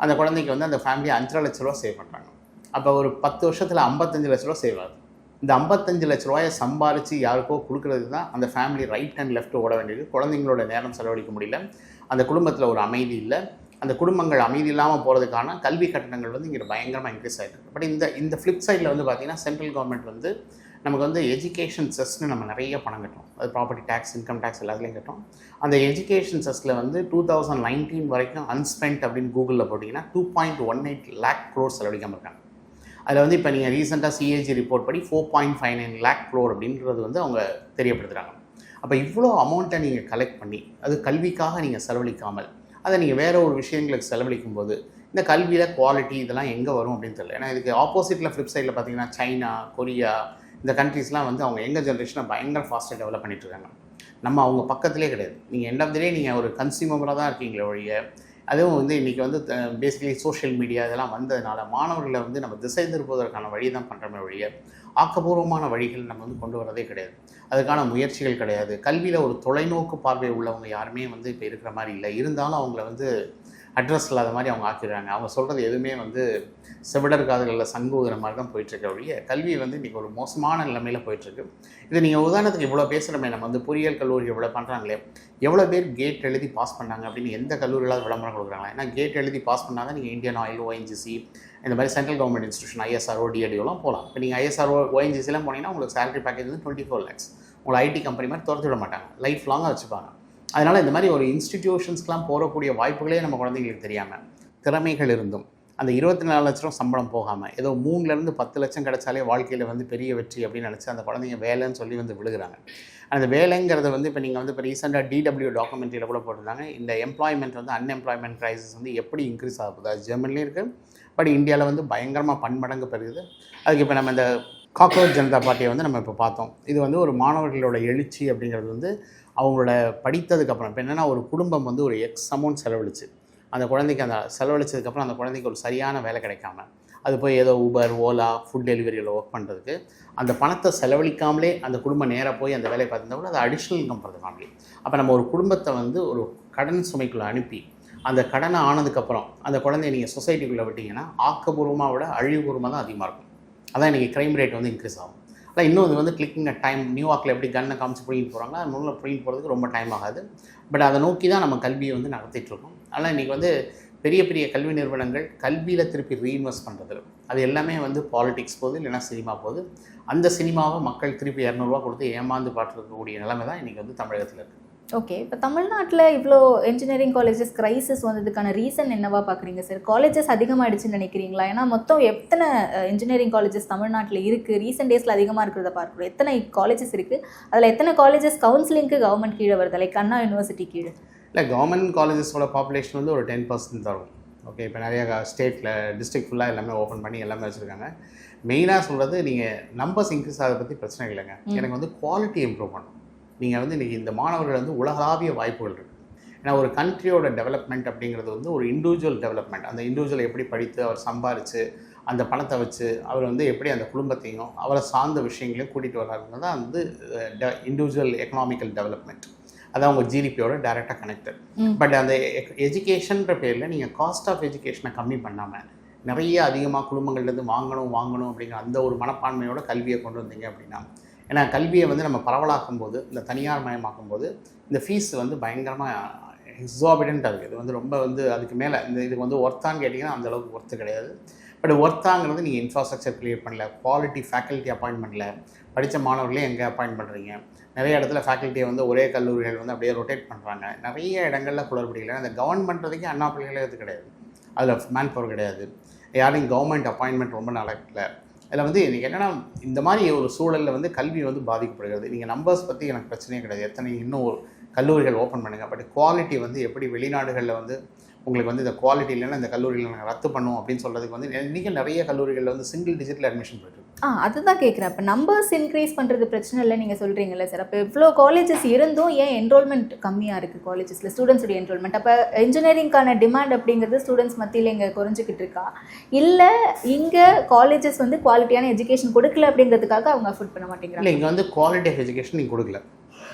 அந்த குழந்தைக்கு வந்து அந்த ஃபேமிலி 5.5 லட்ச ரூபா சேவ் பண்ணுறாங்க. அப்போ ஒரு 10 வருஷத்தில் 55 லட்ச ரூபா சேவ் ஆகுது. இந்த 55 லட்ச ரூபாயை சம்பாரித்து யாருக்கோ கொடுக்குறது தான் அந்த ஃபேமிலி ரைட் அண்ட் லெஃப்ட் ஓட வேண்டியது. குழந்தைங்களோட நேரம் செலவழிக்க முடியல, அந்த குடும்பத்தில் ஒரு அமைதி இல்லை, அந்த குடும்பங்கள் அமைதி இல்லாமல் போகிறதுக்கான கல்வி கட்டணங்கள் வந்து இங்கே பயங்கரமாக இன்க்ரீஸ் ஆகிருக்கு. பட் இந்த ஃப்ளிப் சைடில் வந்து பார்த்திங்கன்னா சென்ட்ரல் கவர்மெண்ட் வந்து நமக்கு வந்து எஜுகேஷன் செஸ்ன்னு நம்ம நிறைய பணம் கட்டோம். அது ப்ராப்பர்ட்டி டேக்ஸ், இன்கம் டேக்ஸ் எல்லாத்துலேயும் கட்டோம். அந்த எஜுகேஷன் செஸ்ஸில் வந்து 2019 வரைக்கும் அன்ஸ்பென்ட் அப்படின்னு கூகுளில் போட்டிங்கன்னா 2.18 lakh crore செலவழிக்காமல் இருக்காங்க. அதில் வந்து இப்போ நீங்கள் ரீசெண்டாக சிஏஜி ரிப்போர்ட் படி 4.59 lakh crore அப்படின்றது வந்து அவங்க தெரியப்படுத்துகிறாங்க. அப்போ இவ்வளோ அமௌண்ட்டை நீங்கள் கலெக்ட் பண்ணி அது கல்விக்காக நீங்கள் செலவழிக்காமல் அதை நீங்கள் வேறு ஒரு விஷயங்களுக்கு செலவழிக்கும் போது இந்த கல்வியில் குவாலிட்டி இதெல்லாம் எங்கே வரும் அப்படின்னு தெரியல. ஏன்னா இதுக்கு ஆப்போசிட்டில் ஃப்ளிப் சைடில் பார்த்தீங்கன்னா சைனா, கொரியா இந்த கண்ட்ரீஸ்லாம் வந்து அவங்க எங்கள் ஜென்ரேஷனை பயங்கர ஃபாஸ்ட்டாக டெவலப் பண்ணிட்டுருக்காங்க. நம்ம அவங்க பக்கத்திலே கிடையாது. நீங்கள் எண்ட் ஆஃப் த டே நீங்கள் ஒரு கன்சியூமராக தான் இருக்கீங்களே ஒழிய, அதுவும் வந்து இன்றைக்கி வந்து பேசிக்கலி சோஷியல் மீடியா இதெல்லாம் வந்ததுனால மாணவர்களை வந்து நம்ம திசை திருப்புவதற்கான வழி தான் பண்ணுறோமே ஒழிய ஆக்கப்பூர்வமான வழிகள் நம்ம வந்து கொண்டு வரதே கிடையாது. அதுக்கான முயற்சிகள் கிடையாது. கல்வியில் ஒரு தொலைநோக்கு பார்வை உள்ளவங்க யாருமே வந்து இப்போ இருக்கிற மாதிரி இல்லை. இருந்தாலும் அவங்கள வந்து அட்ரஸ் இல்லாத மாதிரி அவங்க ஆக்கிடுறாங்க. அவங்க சொல்கிறது எதுவுமே வந்து செவிடர் காதுகளில் சங்குகிற மாதிரி தான் போயிட்டுருக்க ஒழிய கல்வி வந்து இன்றைக்கி ஒரு மோசமான நிலைமையில் போயிட்டுருக்கு. இது நீங்கள் உதாரணத்துக்கு இவ்வளோ பேசுகிறோமே, நம்ம வந்து பொறியியல் கல்லூரி இவ்வளோ பண்ணுறாங்களே, எவ்வளோ பேர் கேட் எழுதி பாஸ் பண்ணாங்க அப்படின்னு எந்த கல்லூரியிலாவது விளம்பரம் கொடுக்குறாங்களா? ஏன்னா கேட் எழுதி பாஸ் பண்ணால் தான் நீங்கள் இந்தியன் ஆயில், ஓஎன்ஜிசி இந்த மாதிரி சென்ட்ரல் கவர்மெண்ட் இன்ஸ்டியூஷன் ஐஎஸ்ஆர்ஓ, டிஆர்டிஓலாம் போகலாம். இப்போ நீங்கள் ஐஎஸ்ஆர்ஓ, ஓஎன்ஜிசிலாம் போனீங்கன்னா உங்களுக்கு சேலரி பேக்கேஜ் வந்து 24 lakhs. உங்களை ஐடி கம்பெனி மாதிரி துரத்து விட மாட்டாங்க, லைஃப் லாங்காக வச்சுப்பாங்க. அதனால் இந்த மாதிரி ஒரு இன்ஸ்டிடியூஷன்ஸ்க்கெலாம் போகக்கூடிய வாய்ப்புகளே நம்ம குழந்தைங்களுக்கு தெரியாமல், திறமைகள் இருந்தும் அந்த 24 லட்ச ரூபா சம்பளம் போகாமல் ஏதோ 3லேருந்து 10 லட்சம் கிடைச்சாலே வாழ்க்கையில் வந்து பெரிய வெற்றி அப்படின்னு நினச்சி அந்த குழந்தைங்க வேலைன்னு சொல்லி வந்து விழுகிறாங்க. அந்த வேலைங்கிறத வந்து இப்போ நீங்கள் வந்து இப்போ ரீசெண்டாக டிடபிள்யூ டாக்குமெண்ட்ரியில் கூட போட்டிருந்தாங்க. இந்த எம்ப்ளாய்மெண்ட் வந்து அன்எம்ப்ளாய்மெண்ட் க்ரைசிஸ் வந்து எப்படி இன்க்ரீஸ் ஆகுது, அது ஜெர்மன்லேயும் இருக்குது, பட் இந்தியாவில் வந்து பயங்கரமாக பன்மடங்கு பெருகுது. அதுக்கு இப்போ நம்ம இந்த காக்ரோச் ஜனதா பார்ட்டியை வந்து நம்ம இப்போ பார்த்தோம். இது வந்து ஒரு மாணவர்களோட எழுச்சி அப்படிங்கிறது வந்து அவங்களோட படித்ததுக்கப்புறம் இப்போ என்னென்னா ஒரு குடும்பம் வந்து ஒரு எக்ஸ் அமௌண்ட் செலவழிச்சு அந்த குழந்தைக்கு அந்த செலவழிச்சதுக்கப்புறம் அந்த குழந்தைக்கு ஒரு சரியான வேலை கிடைக்காம அது போய் ஏதோ ஊபர், ஓலா, ஃபுட் டெலிவரியில் ஒர்க் பண்ணுறதுக்கு அந்த பணத்தை செலவழிக்காமலே அந்த குடும்பம் நேராக போய் அந்த வேலையை பார்த்துருந்தா கூட அது additional income for the family. அப்போ நம்ம ஒரு குடும்பத்தை வந்து ஒரு கடன் சுமைக்குள்ளே அனுப்பி அந்த கடனை ஆனதுக்கப்புறம் அந்த குழந்தைய நீங்கள் சொசைட்டிக்குள்ளே விட்டிங்கன்னா ஆக்கப்பூர்வமாக விட அழிவுபூர்வமாக தான் அதிகமாக இருக்கும். அதான் இன்றைக்கி க்ரைம் ரேட் வந்து இன்க்ரீஸ் ஆகும். ஆனால் இன்னும் இது வந்து கிளிக்கிங் அட் டைம், நியூயார்க்கில் எப்படி கன்னை காமிச்சு பிடிங்கிட்டு போகிறாங்களோ அது முன்னில் பிடிங்கிட்டு போகிறதுக்கு ரொம்ப டைம் ஆகாது. பட் அதை நோக்கி தான் நம்ம கல்வியை வந்து நடத்திட்டுருக்கோம். ஆனால் இன்றைக்கி வந்து பெரிய பெரிய கல்வி நிறுவனங்கள் கல்வியில் திருப்பி ரீஇன்வெஸ்ட் பண்ணுறது அது எல்லாமே வந்து பாலிடிக்ஸ் போகுது, இல்லைனா சினிமா போகுது. அந்த சினிமாவை மக்கள் திருப்பி 200 ரூபா கொடுத்து ஏமாந்து பார்த்துருக்கக்கூடிய நிலைமை தான் இன்றைக்கி வந்து தமிழகத்தில் இருக்குது. ஓகே, இப்போ தமிழ்நாட்டில் இவ்வளோ இன்ஜினியரிங் காலேஜஸ் க்ரைசிஸ் வந்ததுக்கான ரீசன் என்னவா பார்க்குறீங்க சார்? காலேஜஸ் அதிகமாகிடுச்சுன்னு நினைக்கிறீங்களா? ஏன்னா மொத்தம் எத்தனை இன்ஜினியரிங் காலேஜஸ் தமிழ்நாட்டில் இருக்குது? ரீசெண்ட் டேஸில் அதிகமாக இருக்கிறத பார்க்குறோம். எத்தனை காலேஜஸ் இருக்குது? அதில் எத்தனை காலேஜஸ் கவுன்சிலிங்க்கு கவர்மெண்ட் கீழே வருது, லைக் அண்ணா யூனிவர்சிட்டி கீழே? இல்லை, கவர்மெண்ட் காலேஜஸோட பாப்புலேஷன் வந்து ஒரு 10% தரும். ஓகே, இப்போ நிறைய ஸ்டேட்டில் டிஸ்ட்ரிக்ட் ஃபுல்லாக எல்லாமே ஓப்பன் பண்ணி எல்லாமே வச்சுருக்காங்க. மெயினாக சொல்கிறது நீங்கள் நம்பர்ஸ் இன்க்ரீஸ் ஆகிறத பற்றி பிரச்சனை இல்லைங்க. எனக்கு வந்து குவாலிட்டி இம்ப்ரூவ் பண்ணணும். நீங்கள் வந்து இன்றைக்கி இந்த மாணவர்கள் வந்து உலகளாவிய வாய்ப்புகள் இருக்குது. ஏன்னா ஒரு கண்ட்ரியோட டெவலப்மெண்ட் அப்படிங்கிறது வந்து ஒரு இண்டிவிஜுவல் டெவலப்மெண்ட். அந்த இண்டிவிஜுவல் எப்படி படித்து அவர் சம்பாரித்து அந்த பணத்தை வச்சு அவர் வந்து எப்படி அந்த குடும்பத்தையும் அவரை சார்ந்த விஷயங்களையும் கூட்டிகிட்டு வர்றாருங்கிறது தான் வந்து இண்டிவிஜுவல் எக்கனாமிக்கல் டெவலப்மெண்ட். அது அவங்க ஜிடிபியோட டைரெக்டாக கனெக்டட். பட் அந்த எஜுகேஷன்ற பேரில் நீங்கள் காஸ்ட் ஆஃப் எஜுகேஷனை கம்மி பண்ணாமல் நிறைய அதிகமாக குடும்பங்கள்லேருந்து வாங்கணும் அப்படிங்கிற அந்த ஒரு மனப்பான்மையோட கல்வியை கொண்டு வந்தீங்க அப்படின்னா, ஏன்னா கல்வியை வந்து நம்ம பரவலாக்கும் போது, இந்த தனியார் மயமாக்கும் போது இந்த ஃபீஸ் வந்து பயங்கரமாக எக்ஸாபிடண்ட்டாக இருக்குது. இது வந்து ரொம்ப வந்து அதுக்கு மேலே இதுக்கு வந்து ஒர்த்தான்னு கேட்டிங்கன்னா அந்தளவுக்கு ஒர்த்து கிடையாது. பட் ஒர்த்தாங்கிறது நீங்கள் இன்ஃப்ராஸ்ட்ரக்சர் க்ரியேட் பண்ணல, குவாலிட்டி ஃபேக்கல்ட்டி அப்பாயின்ட் பண்ணல, படித்த மாணவர்களே எங்கே அப்பாயின்ட் பண்ணுறீங்க, நிறைய இடத்துல ஃபேக்கல்ட்டியை வந்து ஒரே கல்லூரிகள் வந்து அப்படியே ரொட்டேட் பண்ணுறாங்க, நிறைய இடங்களில் குளறுபடிகள். அந்த கவர்ன் பண்ணுறதுக்கே அண்ணா பல்கலைக்கழகத்து கிடையாது, அதில் மேன் பவர் கிடையாது, யாரையும் கவர்மெண்ட் அப்பாயின்மெண்ட் ரொம்ப நடக்கல. அதில் வந்து இன்றைக்கி என்னென்னா இந்த மாதிரி ஒரு சூழலில் வந்து கல்வி வந்து பாதிக்கப்படுகிறது. நீங்கள் நம்பர்ஸ் பற்றி எனக்கு பிரச்சனையே கிடையாது, எத்தனை இன்னும் ஒரு கல்லூரிகள் ஓப்பன் பண்ணுங்கள், பட் குவாலிட்டி வந்து எப்படி வெளிநாடுகளில் வந்து உங்களுக்கு வந்து இந்த குவாலிட்டி இல்லைன்னா இந்த கல்லூரிகள் நாங்கள் ரத்து பண்ணுவோம் அப்படின்னு சொல்கிறதுக்கு வந்து இன்றைக்கி நிறைய கல்லூரிகளில் வந்து சிங்கிள் டிஜிட்டில் அட்மிஷன் போயிட்டு. அதுதான் கேட்குறேன். அப்போ நம்பர்ஸ் இன்க்ரீஸ் பண்ணுறது பிரச்சனை இல்லை நீங்கள் சொல்கிறீங்களே சார். அப்போ இவ்வளோ காலேஜஸ் இருந்தும் ஏன் என்ரோல்மெண்ட் கம்மியாக இருக்குது காலேஜஸில், ஸ்டூடெண்ட்ஸுடைய என்ரோல்மெண்ட்? அப்போ இன்ஜினியரிங்கான டிமாண்ட் அப்படிங்கிறது ஸ்டூடெண்ட்ஸ் மத்தியில் இங்கே குறைஞ்சிக்கிட்டு இருக்கா, இல்லை இங்கே காலேஜஸ் வந்து குவாலிட்டியான எஜுகேஷன் கொடுக்கல அப்படிங்கிறதுக்காக அவங்க அஃபோர்ட் பண்ண மாட்டேங்கிறாங்க? இல்லை, இங்கே வந்து குவாலிட்டி ஆஃப் எஜுகேஷன் நீங்கள் கொடுக்கல.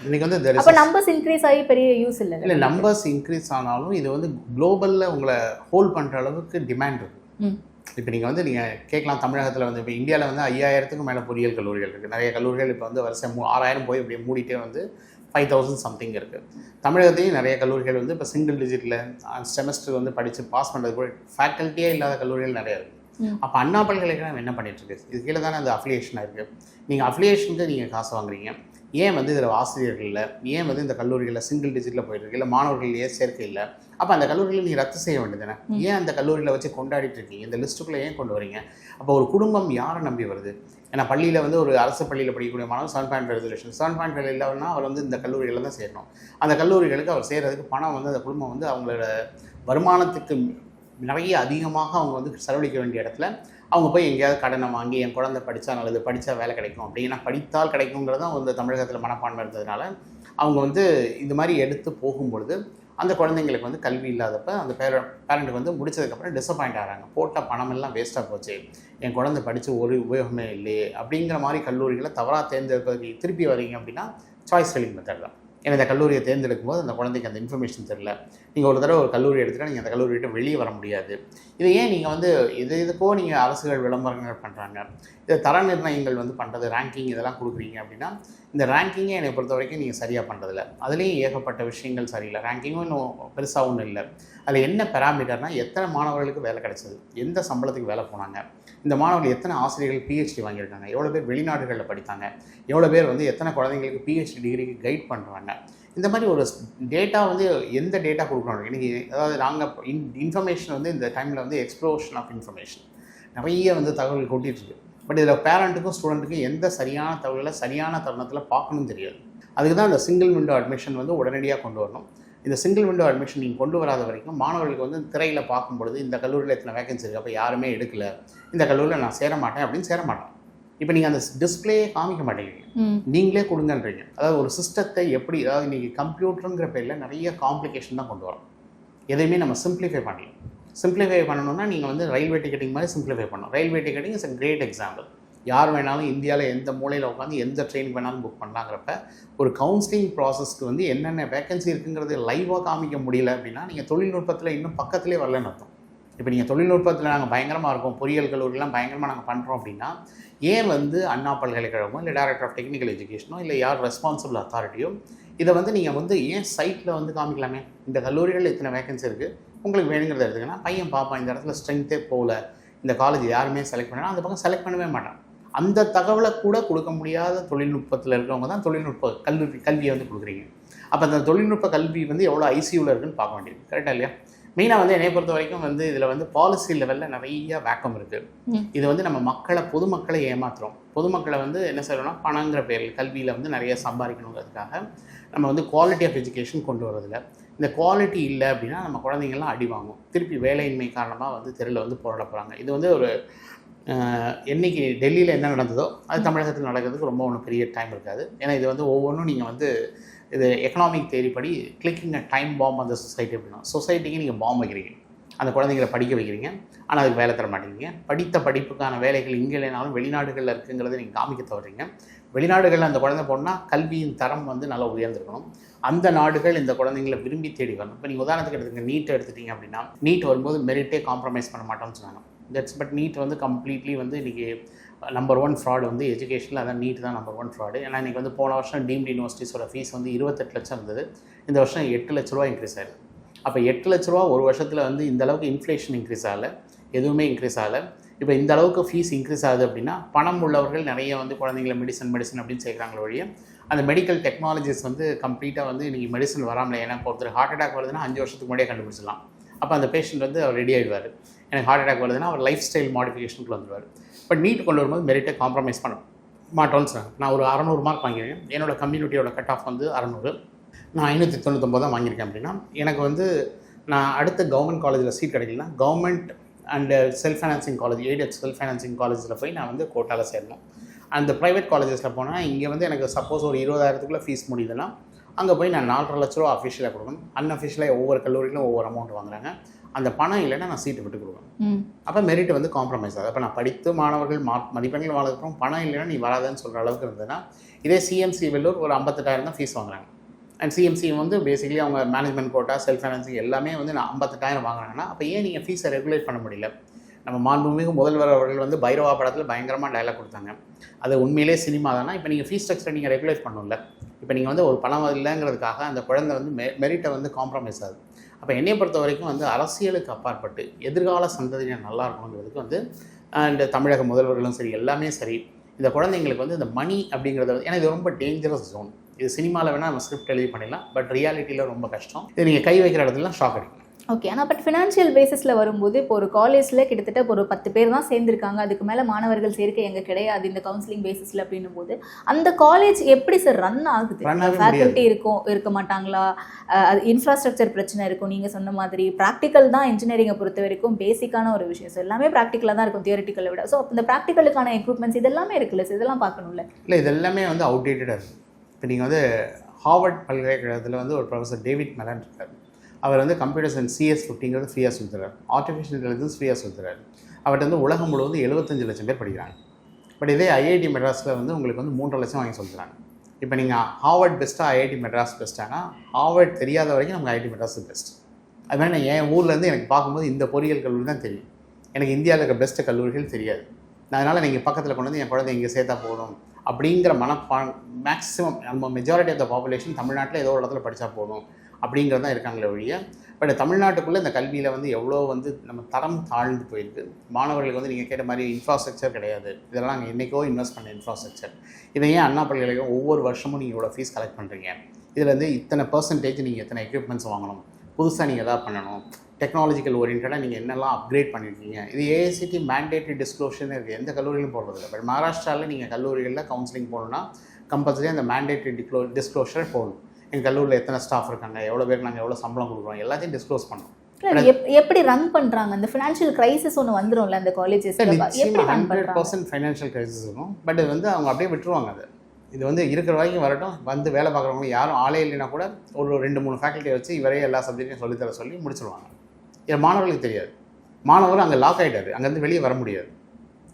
இன்றைக்கி வந்து அப்போ நம்பர்ஸ் இன்க்ரீஸ் ஆகி பெரிய யூஸ் இல்லை. இல்லை, நம்பர்ஸ் இன்க்ரீஸ் ஆனாலும் இது வந்து குளோபலில் உங்களை ஹோல்ட் பண்ணுற அளவுக்கு டிமாண்ட் இருக்குது. இப்போ நீங்கள் வந்து நீங்கள் கேட்கலாம், தமிழகத்தில் வந்து இப்போ இந்தியாவில் வந்து 5000க்கும் மேலே பொறியியல் கல்லூரிகள் இருக்குது. நிறைய கல்லூரிகள் இப்போ வந்து வருஷம் 6000 போய் இப்படி மூடிட்டே வந்து 5000 சம்திங் இருக்குது. தமிழகத்தையும் நிறைய கல்லூரிகள் வந்து இப்போ சிங்கிள் டிஜிட்டில் செமஸ்டர் வந்து படித்து பாஸ் பண்ணுறது கூட ஃபேக்கல்ட்டியே இல்லாத கல்லூரிகள் நிறைய இருக்குது. அப்போ அண்ணா பல்கலைக்கழகம் என்ன பண்ணிகிட்ருக்கு? இது கீழே தானே அந்த அஃபிலியேஷனாக இருக்குது. நீங்கள் அஃபிலியேஷனுக்கு நீங்கள் காசு வாங்குறீங்க, ஏன் வந்து இதில் ஆசிரியர்கள் இல்லை, ஏன் வந்து இந்த கல்லூரிகளில் சிங்கிள் டிஜிட்டில் போயிட்டுருக்கு, இல்லை மாணவர்கள் சேர்க்கை இல்லை, அப்போ அந்த கல்லூரியில் நீங்கள் ரத்து செய்ய வேண்டியதுதானே? ஏன் அந்த கல்லூரியில் வச்சு கொண்டாடிட்டு இருக்கீங்க? இந்த லிஸ்ட்டுக்குள்ளே ஏன் கொண்டு வரீங்க? அப்போ ஒரு குடும்பம் யாரை நம்பி வருது? ஏன்னா பள்ளியில் வந்து ஒரு அரசு பள்ளியில் படிக்கக்கூடிய மாணவர் 7.5 ரெசல்யூஷன் 7.5 இல்லைன்னா அவர் வந்து இந்த கல்லூரிகளில் தான் சேரணும். அந்த கல்லூரிகளுக்கு அவர் சேர்கிறதுக்கு பணம் வந்து அந்த குடும்பம் வந்து அவங்களோட வருமானத்துக்கு நிறைய அதிகமாக அவங்க வந்து செலவழிக்க வேண்டிய இடத்துல அவங்க போய் எங்கேயாவது கடனை வாங்கி என் குழந்தை படித்தா நல்லது, படித்தா வேலை கிடைக்கும் அப்படின்னா படித்தால் கிடைக்குங்கிறது தான் வந்து தமிழகத்தில் மனப்பான்மை இருந்ததுனால அவங்க வந்து இந்த மாதிரி எடுத்து போகும்பொழுது அந்த குழந்தைங்களுக்கு வந்து கல்வி இல்லாதப்ப அந்த பேரண்ட்டுக்கு வந்து முடிச்சதுக்கப்புறம் டிசப்பாயிண்ட் ஆகிறாங்க. போட்ட பணமெல்லாம் வேஸ்ட்டாக போச்சு, என் குழந்தை படித்து ஒரு உபயோகமே இல்லையே அப்படிங்கிற மாதிரி கல்லூரிகளை தவறாக தேர்ந்தெடுப்பதுக்கு திருப்பி வரீங்க அப்படின்னா சாய்ஸ் ஃபில்லிங் மெத்தட் தான். ஏன்னா இந்த கல்லூரியை தேர்ந்தெடுக்கும் போது அந்த குழந்தைக்கு அந்த இன்ஃபர்மேஷன் தெரியல. நீங்கள் ஒரு தடவை ஒரு கல்லூரி எடுத்துகிட்டா நீங்கள் அந்த கல்லூரி விட்டு வெளியே வர முடியாது. இதை ஏன் நீங்கள் வந்து இதுக்கோ நீங்கள் அரசுகள் விளம்பரங்கள் பண்ணுறாங்க, இதை தர நிர்ணயங்கள் வந்து பண்ணுறது, ரேங்கிங் இதெல்லாம் கொடுக்குறீங்க அப்படின்னா இந்த ரேங்கிங்கை என்னை பொறுத்த வரைக்கும் நீங்கள் சரியாக பண்ணுறதில்ல. அதுலேயும் ஏகப்பட்ட விஷயங்கள் சரியில்லை. ரேங்கிங்கும் இன்னும் பெருசாக ஒன்றும் இல்லை. அதில் என்ன பேராமீட்டர்னால் எத்தனை மாணவர்களுக்கு வேலை கிடைச்சது, எந்த சம்பளத்துக்கு வேலை போனாங்க, இந்த மாணவர்கள் எத்தனை ஆசிரியர்கள் பிஹெச்டி வாங்கியிருக்காங்க, எவ்வளோ பேர் வெளிநாடுகளில் படித்தாங்க, எவ்வளோ பேர் வந்து எத்தனை குழந்தைங்களுக்கு பிஹெச்டி டிகிரிக்கு கைட் பண்ணுறாங்க. இந்த மாதிரி ஒரு டேட்டா வந்து எந்த டேட்டா கொடுக்கணும் இன்றைக்கி. அதாவது நாங்கள் இன்ஃபர்மேஷன் வந்து இந்த டைமில் வந்து எக்ஸ்ப்ளோஷன் ஆஃப் இன்ஃபர்மேஷன் நிறைய வந்து தகவல் கொட்டிகிட்ருக்கு. பட் இதில் பேரண்ட்டுக்கும் ஸ்டூடெண்ட்டுக்கும் எந்த சரியான தகவலை சரியான தருணத்தில் பார்க்கணும் தெரியாது. அதுக்கு தான் இந்த சிங்கிள் விண்டோ அட்மிஷன் வந்து உடனடியாக கொண்டு வரணும். இந்த சிங்கிள் விண்டோ அட்மிஷன் நீங்கள் கொண்டு வராத வரைக்கும் மாணவர்களுக்கு வந்து திரையில் பார்க்கும்பொழுது இந்த கல்லூரியில் எத்தனை வேகன்சி இருக்குது, அப்போ யாருமே எடுக்கலை, இந்த கல்லூரியில் நான் சேர மாட்டேன் அப்படின்னு சேர மாட்டேன். இப்போ நீங்கள் அந்த டிஸ்பிளேயே காமிக்க மாட்டேங்கிறீங்க, நீங்களே கொடுங்கன்றீங்க. அதாவது ஒரு சிஸ்டத்தை எப்படி, அதாவது இன்றைக்கி கம்ப்யூட்டருங்கிற பேரில் நிறைய காம்ப்ளிகேஷன் தான் கொண்டு வரோம். எதையுமே நம்ம சிம்பிளிஃபை பண்ணலாம். சிம்பிளிஃபை பண்ணணும்னா நீங்கள் வந்து ரயில்வே டிக்கெட்டிங் மாதிரி சிம்பிளிஃபை பண்ணணும். Railway ticketing is a great example. யார் வேணாலும் இந்தியாவில் எந்த மூலையில் உட்காந்து எந்த ட்ரெயின் வேணாலும் புக் பண்ணலாங்கிறப்ப ஒரு கவுன்சிலிங் ப்ராசஸ்க்கு வந்து என்னென்ன வேகன்சி இருக்குங்கிறது லைவாக காமிக்க முடியல அப்படின்னா நீங்கள் தொழில்நுட்பத்தில் இன்னும் பக்கத்துலேயே வரலன்னு அர்த்தம். இப்போ நீங்கள் தொழில்நுட்பத்தில் நாங்கள் பயங்கரமாக இருக்கோம், பொறியியல் கல்லூரிலாம் பயங்கரமாக நாங்கள் பண்ணுறோம் அப்படின்னா ஏன் வந்து அண்ணா பல்கலைக்கழகமோ இல்லை டைரக்டர் ஆஃப் டெக்னிக்கல் எஜுகேஷனோ இல்லை யார் ரெஸ்பான்சிபிள் அத்தாரிட்டியோ இதை வந்து நீங்கள் வந்து ஏன் சைட்டில் வந்து காமிக்கலாமே? இந்த கல்லூரிகள் இத்தனை வேகன்சி இருக்குது, உங்களுக்கு வேணுங்கிறத எடுத்துக்கன்னா பையன் பார்ப்பான், இந்த இடத்துல ஸ்ட்ரென்த்தே போகல, இந்த காலேஜ் யாருமே செலக்ட் பண்ணா அந்த பக்கம் செலக்ட் பண்ணவே மாட்டான். அந்த தகவலை கூட கொடுக்க முடியாத தொழில்நுட்பத்தில் இருக்கிறவங்க தான் தொழில்நுட்ப கல்வியை வந்து கொடுக்குறீங்க. அப்போ அந்த தொழில்நுட்ப கல்வி வந்து எவ்வளோ ஐசியூவில் இருக்குதுன்னு பார்க்க வேண்டியது. கரெக்டாக இல்லையா? மெயினாக வந்து என்னை பொறுத்த வரைக்கும் வந்து இதில் வந்து பாலிசி லெவலில் நிறைய வேக்கம் இருக்குது. இது வந்து நம்ம பொதுமக்களை ஏமாத்துறோம். பொதுமக்களை வந்து என்ன செய்யணும்னா பணங்கிற பேரில் கல்வியில் வந்து நிறைய சம்பாதிக்கணுங்கிறதுக்காக நம்ம வந்து குவாலிட்டி ஆஃப் எஜுகேஷன் கொண்டு வரதில்லை. இந்த குவாலிட்டி இல்லை அப்படின்னா நம்ம குழந்தைங்கள்லாம் அடி வாங்கும், திருப்பி வேலையின்மை காரணமாக வந்து தெருவில் வந்து போராட போகிறாங்க. இது வந்து ஒரு என்றைக்கு டெல்லியில் என்ன நடந்ததோ அது தமிழகத்தில் நடக்கிறதுக்கு ரொம்ப ஒன்றும் பெரிய டைம் இருக்காது. ஏன்னா இது வந்து ஒவ்வொன்றும் நீங்கள் வந்து இது எக்கனாமிக் தேரி படி கிளிக்கிங் அ டைம் பாம்பு அந்த சொசைட்டி அப்படின்னா சொசைட்டிக்கு நீங்கள் பாம்பு வைக்கிறீங்க, அந்த குழந்தைங்களை படிக்க வைக்கிறீங்க, ஆனால் அதுக்கு வேலை தர மாட்டேங்கிறீங்க. படித்த படிப்புக்கான வேலைகள் இங்கே இல்லைனாலும் வெளிநாடுகளில் இருக்குங்கிறத நீங்கள் காமிக்க தவறீங்க. வெளிநாடுகளில் அந்த குழந்தை போனால் கல்வியின் தரம் வந்து நல்லா உயர்ந்திருக்கணும். அந்த நாடுகள் இந்த குழந்தைங்களை விரும்பி தேடி வரணும். இப்போ நீங்கள் உதாரணத்துக்கு எடுத்துங்க, நீட் எடுத்துட்டீங்க அப்படின்னா நீட் வரும்போது மெரிட்டே காம்ப்ரமைஸ் பண்ண மாட்டோம்னு சொன்னாங்க. பட் நீட் வந்து கம்ப்ளீட்லி வந்து இன்றைக்கி நம்பர் 1 ஃப்ராடு வந்து எஜுகேஷனில், அதான் நீட் தான் நம்பர் 1 ஃப்ராடு. ஏன்னா இன்றைக்கி வந்து போன வருஷம் டீம்டு யூனிவர்சிட்டிஸோட ஃபீஸ் வந்து 28 லட்சம் இருந்தது, இந்த வருஷம் 8 லட்ச ரூபா இன்க்ரீஸ் ஆயிருக்கு. அப்போ 8 லட்ச ரூபா ஒரு வருஷத்தில் வந்து இந்த அளவுக்கு இன்ஃப்ளேஷன் இன்க்ரீஸ் ஆகலை, எதுவுமே இன்க்ரீஸ் ஆகலை. இப்போ இந்த அளவுக்கு ஃபீஸ் இன்க்ரீஸ் ஆகுது அப்படின்னா பணம் உள்ளவர்கள் நிறைய வந்து குழந்தைங்களை மெடிசன் அப்படின்னு சேர்க்குறாங்களே ஒழிய அந்த மெடிக்கல் டெக்னாலஜிஸ் வந்து கம்ப்ளீட்டாக வந்து இன்றைக்கி மெடிசன் வராமல். ஏன்னா இப்போ ஒருத்தர் ஹார்ட் அட்டாக் வருதுன்னா 5 வருஷத்துக்கு முன்னாடியே கண்டுபிடிச்சிடலாம். அப்போ அந்த பேஷண்ட் வந்து அவர் ரெடி ஆகிடுவார். எனக்கு ஹார்ட் அட்டாக் வருதுன்னா அவர் லைஃப் ஸ்டைல் மாடிஃபிகேஷனுக்கு வந்துடுவார். பட் நீட் கொண்டு வரும்போது மெரிட்டை காம்ப்ரமைஸ் பண்ண மாட்டோம்னு சொன்னாங்க. நான் ஒரு 600 மார்க் வாங்கியிருக்கேன். என்னோட கம்யூனிட்டியோட கட் ஆஃப் வந்து 600, நான் 599 தான் வாங்கியிருக்கேன். அப்படின்னா எனக்கு வந்து நான் அடுத்த கவர்மெண்ட் காலேஜில் சீட் கிடைக்கலனா government and self financing college, aided self financing காலேஜில் போய் நான் வந்து கோட்டாவில் சேரணும். அந்த ப்ரைவேட் காலேஜஸில் போனால் இங்கே வந்து எனக்கு சப்போஸ் ஒரு 20,000க்குள்ளே ஃபீஸ் முடியுதுன்னா அங்கே போய் நான் 4.5 லட்ச ரூபா அஃபிஷியலாக கொடுக்கணும். அன்அஃபிஷியலாக ஒவ்வொரு கல்லூரியிலும் ஒவ்வொரு அமௌண்ட் வாங்குறாங்க. அந்த பணம் இல்லைன்னா நான் சீட்டு விட்டு கொடுக்கணும். அப்போ மெரிட் வந்து காம்ப்ரமைஸ் ஆகுது. அப்போ நான் படித்து மாணவர்கள் மதிப்பெண்கள் வாழதுக்கப்புறம் பணம் இல்லைன்னா நீ வராதுன்னு சொல்கிற அளவுக்கு இருந்ததுன்னா, இதே சிஎம்சி வெள்ளூர் ஒரு 58,000 தான் ஃபீஸ் வாங்குறாங்க. அண்ட் சிஎம்சி வந்து பேசிக்கலி அவங்க மேனேஜ்மெண்ட் கோட்டா, செல்ஃப் ஃபைனான்சிங் எல்லாமே வந்து நான் 58,000 வாங்குறாங்கன்னா அப்போ ஏன் நீங்கள் ஃபீஸை ரெகுலேட் பண்ண முடியல? நம்ம மாண்புமிகு முதல்வர் அவர்கள் வந்து பைரவா படத்தில் பயங்கரமாக டைலாக் கொடுத்தாங்க. அது உண்மையிலே சினிமா தானா? இப்போ நீங்கள் ஃபீஸ் ஸ்ட்ரக்சரை நீங்கள் ரெகுலேட் பண்ணணும்ல. இப்போ நீங்கள் வந்து ஒரு பணம் இல்லைங்கிறதுக்காக அந்த குழந்தை வந்து மெரிட்டை வந்து காம்ப்ரமைஸ் ஆகுது. அப்போ என்னையை பொறுத்த வரைக்கும் வந்து அரசியலுக்கு அப்பாற்பட்டு எதிர்கால சந்ததியினர் நல்லா இருக்கணுங்கிறதுக்கு வந்து அண்ட் தமிழக முதல்வர்களும் சரி எல்லாமே சரி இந்த குழந்தைங்களுக்கு வந்து இந்த மணி அப்படிங்கிறத வந்து ஏன்னா இது ரொம்ப டேஞ்சரஸ் ஜோன். இது சினிமாவில் வேணால் நம்ம ஸ்கிரிப்ட் எழுதி பண்ணிடலாம், பட் ரியாலிட்டியில் ரொம்ப கஷ்டம். இது நீங்கள் கை வைக்கிற இடத்துலலாம் ஷாக் அடிக்கும். ஓகே. ஆனால் பட் ஃபினான்ஷியல் பேசிஸில் வரும்போது இப்போ ஒரு காலேஜில் கிட்டத்தட்ட ஒரு 10 பேர் தான் சேர்ந்துருக்காங்க, அதுக்கு மேலே மாணவர்கள் சேர்க்கை எங்கே கிடையாது இந்த கவுன்சிலிங் பேசிஸில் அப்படின்னும் போது அந்த காலேஜ் எப்படி சார் ரன் ஆகுது? ஃபேக்கல்ட்டி இருக்க மாட்டாங்களா? அது இன்ஃப்ராஸ்ட்ரக்சர் பிரச்சனை இருக்கும். நீங்கள் சொன்ன மாதிரி ப்ராக்டிக்கல் தான் இன்ஜினியரிங்கை பொறுத்த வரைக்கும் பேசிக்கான ஒரு விஷயம். ஸோ எல்லாமே ப்ராக்டிக்கலாக தான் இருக்கும் தியரிட்டிக்கலை விட. ஸோ இந்த ப்ராக்டிக்கலுக்கான எக்யூப்மெண்ட்ஸ் இதெல்லாமே இருக்குல்ல சார், இதெல்லாம் பார்க்கணும்ல? இல்லை, இதெல்லாமே வந்து அவுடேட்டடாக இருக்குது. இப்போ நீங்கள் வந்து ஹார்வர்ட் பல்கலைக்கழகத்தில் வந்து ஒரு ப்ரொஃபஸர் டேவிட் மெலன் இருக்கார். அவர் வந்து கம்ப்யூட்டர் சயின்ஸ் CS50ங்கிறது ஃப்ரீயாக சொல்லித்தரார். ஆர்டிஃபிஷியல் இன்டெலிஜென்ஸ் ஃப்ரீயாக சொல்லித்தரார். அவர்கிட்ட வந்து உலகம் முழுவதும் 75 லட்சம் பேர் படிக்கிறாங்க. பட் இதே ஐஐடி மெட்ராஸில் வந்து உங்களுக்கு வந்து 3.5 லட்சம் வாங்கி சொல்லித்தராங்க. இப்போ நீங்கள் ஹார்வர்ட் பெஸ்ட்டாக ஐஐடி மெட்ராஸ் பெஸ்ட்டானா ஹார்வர்ட் தெரியாத வரைக்கும் நமக்கு ஐஐடி மெட்ராஸ் பெஸ்ட். அது மாதிரி நான் என் ஊர்லேருந்து எனக்கு பார்க்கும்போது இந்த பொறியியல் கல்லூரி தான் தெரியும். எனக்கு இந்தியாவில் இருக்க பெஸ்ட்டு கல்லூரிகள் தெரியாது. அதனால் நீங்கள் பக்கத்தில் கொண்டு வந்து என் குழந்தை இங்கே சேர்த்தா போதும் அப்படிங்கிற மேக்ஸிமம் நம்ம மெஜாரிட்டி ஆஃப் த பாப்புலேஷன் தமிழ்நாட்டில் ஏதோ ஒரு இடத்துல படித்தா போதும் அப்படிங்கிறது தான் இருக்காங்களே ஒழிய பட் தமிழ்நாட்டுக்குள்ளே இந்த கல்வியில் வந்து எவ்வளோ வந்து நம்ம தரம் தாழ்ந்து போயிருக்கு. மாணவர்களுக்கு வந்து நீங்கள் கேட்ட மாதிரி இன்ஃப்ராஸ்ட்ரக்சர் கிடையாது. இதெல்லாம் நாங்கள் என்றைக்கோ இன்வெஸ்ட் பண்ண இன்ஃப்ராஸ்ட்ரக்சர். இதை ஏன் அண்ணா பல்கலைக்கழகம் ஒவ்வொரு வருஷமும் நீங்கள் இவ்வளோ ஃபீஸ் கலெக்ட் பண்ணுறீங்க? இதில் வந்து இத்தனை பர்சன்டேஜ் நீங்கள் எத்தனை எக்யூப்மெண்ட்ஸ் வாங்கணும், புதுசாக நீங்கள் எதாவது பண்ணணும், டெக்னாலஜிக்கல் ஓரியன்டாக நீங்கள் என்னெல்லாம் அப்கிரேட் பண்ணியிருக்கீங்க. இது ஏஐசிடி மேண்டேட்டரி டிஸ்க்ளோஷர்னு இருக்குது. எந்த கல்லூரியிலும் போடுறதில்ல. பட் மகாராஷ்டிராவில் நீங்கள் கல்லூரிகளில் கவுன்சிலிங் போகணுன்னா கம்பல்சரி அந்த மேண்டேட்டரி டிஸ்க்ளோஷர் போகணும். எங்கள் கல்லூரியில் எத்தனை ஸ்டாஃப் இருக்காங்க, எவ்வளோ பேருக்கு நாங்கள் எவ்வளோ சம்பளம் கொடுக்குறோம், எல்லாத்தையும் டிஸ்க்ளோஸ் பண்ணோம். எப்படி ரன் பண்ணுறாங்க? அந்த ஃபினான்ஷியல் கிரைசிஸ் ஒன்று வந்துடும்ல அந்த காலேஜஸ், எப்படி ரன் பண்ணுறாங்க? 100% ஃபைனான்ஷியல் கிரைசிஸ் இருக்கும். பட் இது வந்து அவங்க அப்படியே விட்டுருவாங்க. இது வந்து இருக்கிற வரைக்கும் வரட்டும். வந்து வேலை பார்க்குறவங்க யாரும் ஆளே இல்லைன்னா கூட ஒரு 2-3 ஃபேக்கல்ட்டியை வச்சு இவரே எல்லா சப்ஜெக்டையும் சொல்லித்தர சொல்லி முடிச்சிடுவாங்க. இது மாணவர்களுக்கு தெரியாது. மாணவர் அங்கே லாக் ஆகிட்டார், அங்கேருந்து வெளியே வர முடியாது.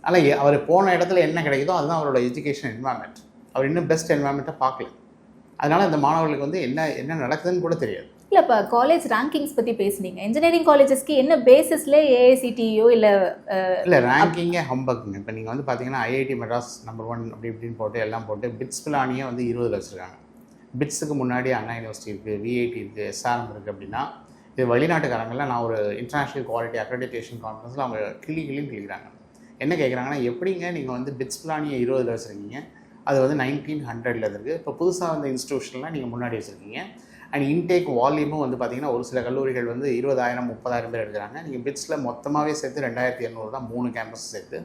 ஆனால் அவர் போன இடத்துல என்ன கிடைக்குதோ அதுதான் அவரோட எஜுகேஷன் என்வாயன்மெண்ட். அவர் இன்னும் பெஸ்ட் என்வாயன்மெண்ட்டை பார்க்கல. அதனால் இந்த மாணவர்களுக்கு வந்து என்ன நடக்குதுன்னு கூட தெரியாது. இல்லை, இப்போ காலேஜ் ரேங்கிங்ஸ் பற்றி பேசுனீங்க. இன்ஜினியரிங் காலேஜஸ்க்கு என்ன பேசிஸ்ல ஏஐசிடியோ இல்லை ரேங்கிங்கே ஹம்பக்குங்க. இப்போ நீங்கள் வந்து பார்த்தீங்கன்னா ஐஐடி மெட்ராஸ் நம்பர் 1 அப்படி இப்படின்னு போட்டு எல்லாம் போட்டு பிட்ஸ் பிளானியே வந்து 20 வச்சுருக்காங்க. பிட்ஸுக்கு முன்னாடி அண்ணா யூனிவர்சிட்டி இருக்குது, விஐடி இருக்குது, SRM இருக்குது. அப்படின்னா இது வெளிநாட்டுக்காரங்களில் நான் ஒரு இன்டர்நேஷ்னல் குவாலிட்டி அக்ரெடிட்டேஷன் கான்ஃபரன்ஸில் அவங்க கிளின்னு கிளிக்கிறாங்க. என்ன கேட்குறாங்கன்னா, எப்படிங்க நீங்கள் வந்து பிட்ஸ் பிளானியை 20 வச்சுருக்கீங்க, அது வந்து 1900 இருக்குது. இப்போ புதுசாக வந்த இன்ஸ்டியூஷன்லாம் நீங்கள் முன்னாடி வச்சுருக்கீங்க. அண்ட் இன்டேக் வால்யூமும் வந்து பார்த்திங்கன்னா ஒரு சில கல்லூரிகள் வந்து 20,000-30,000 பேர் எடுக்கிறாங்க. நீங்கள் பிட்ஸில் மொத்தமாகவே சேர்த்து 2,200 தான், 3 கேம்பஸ் சேர்த்து.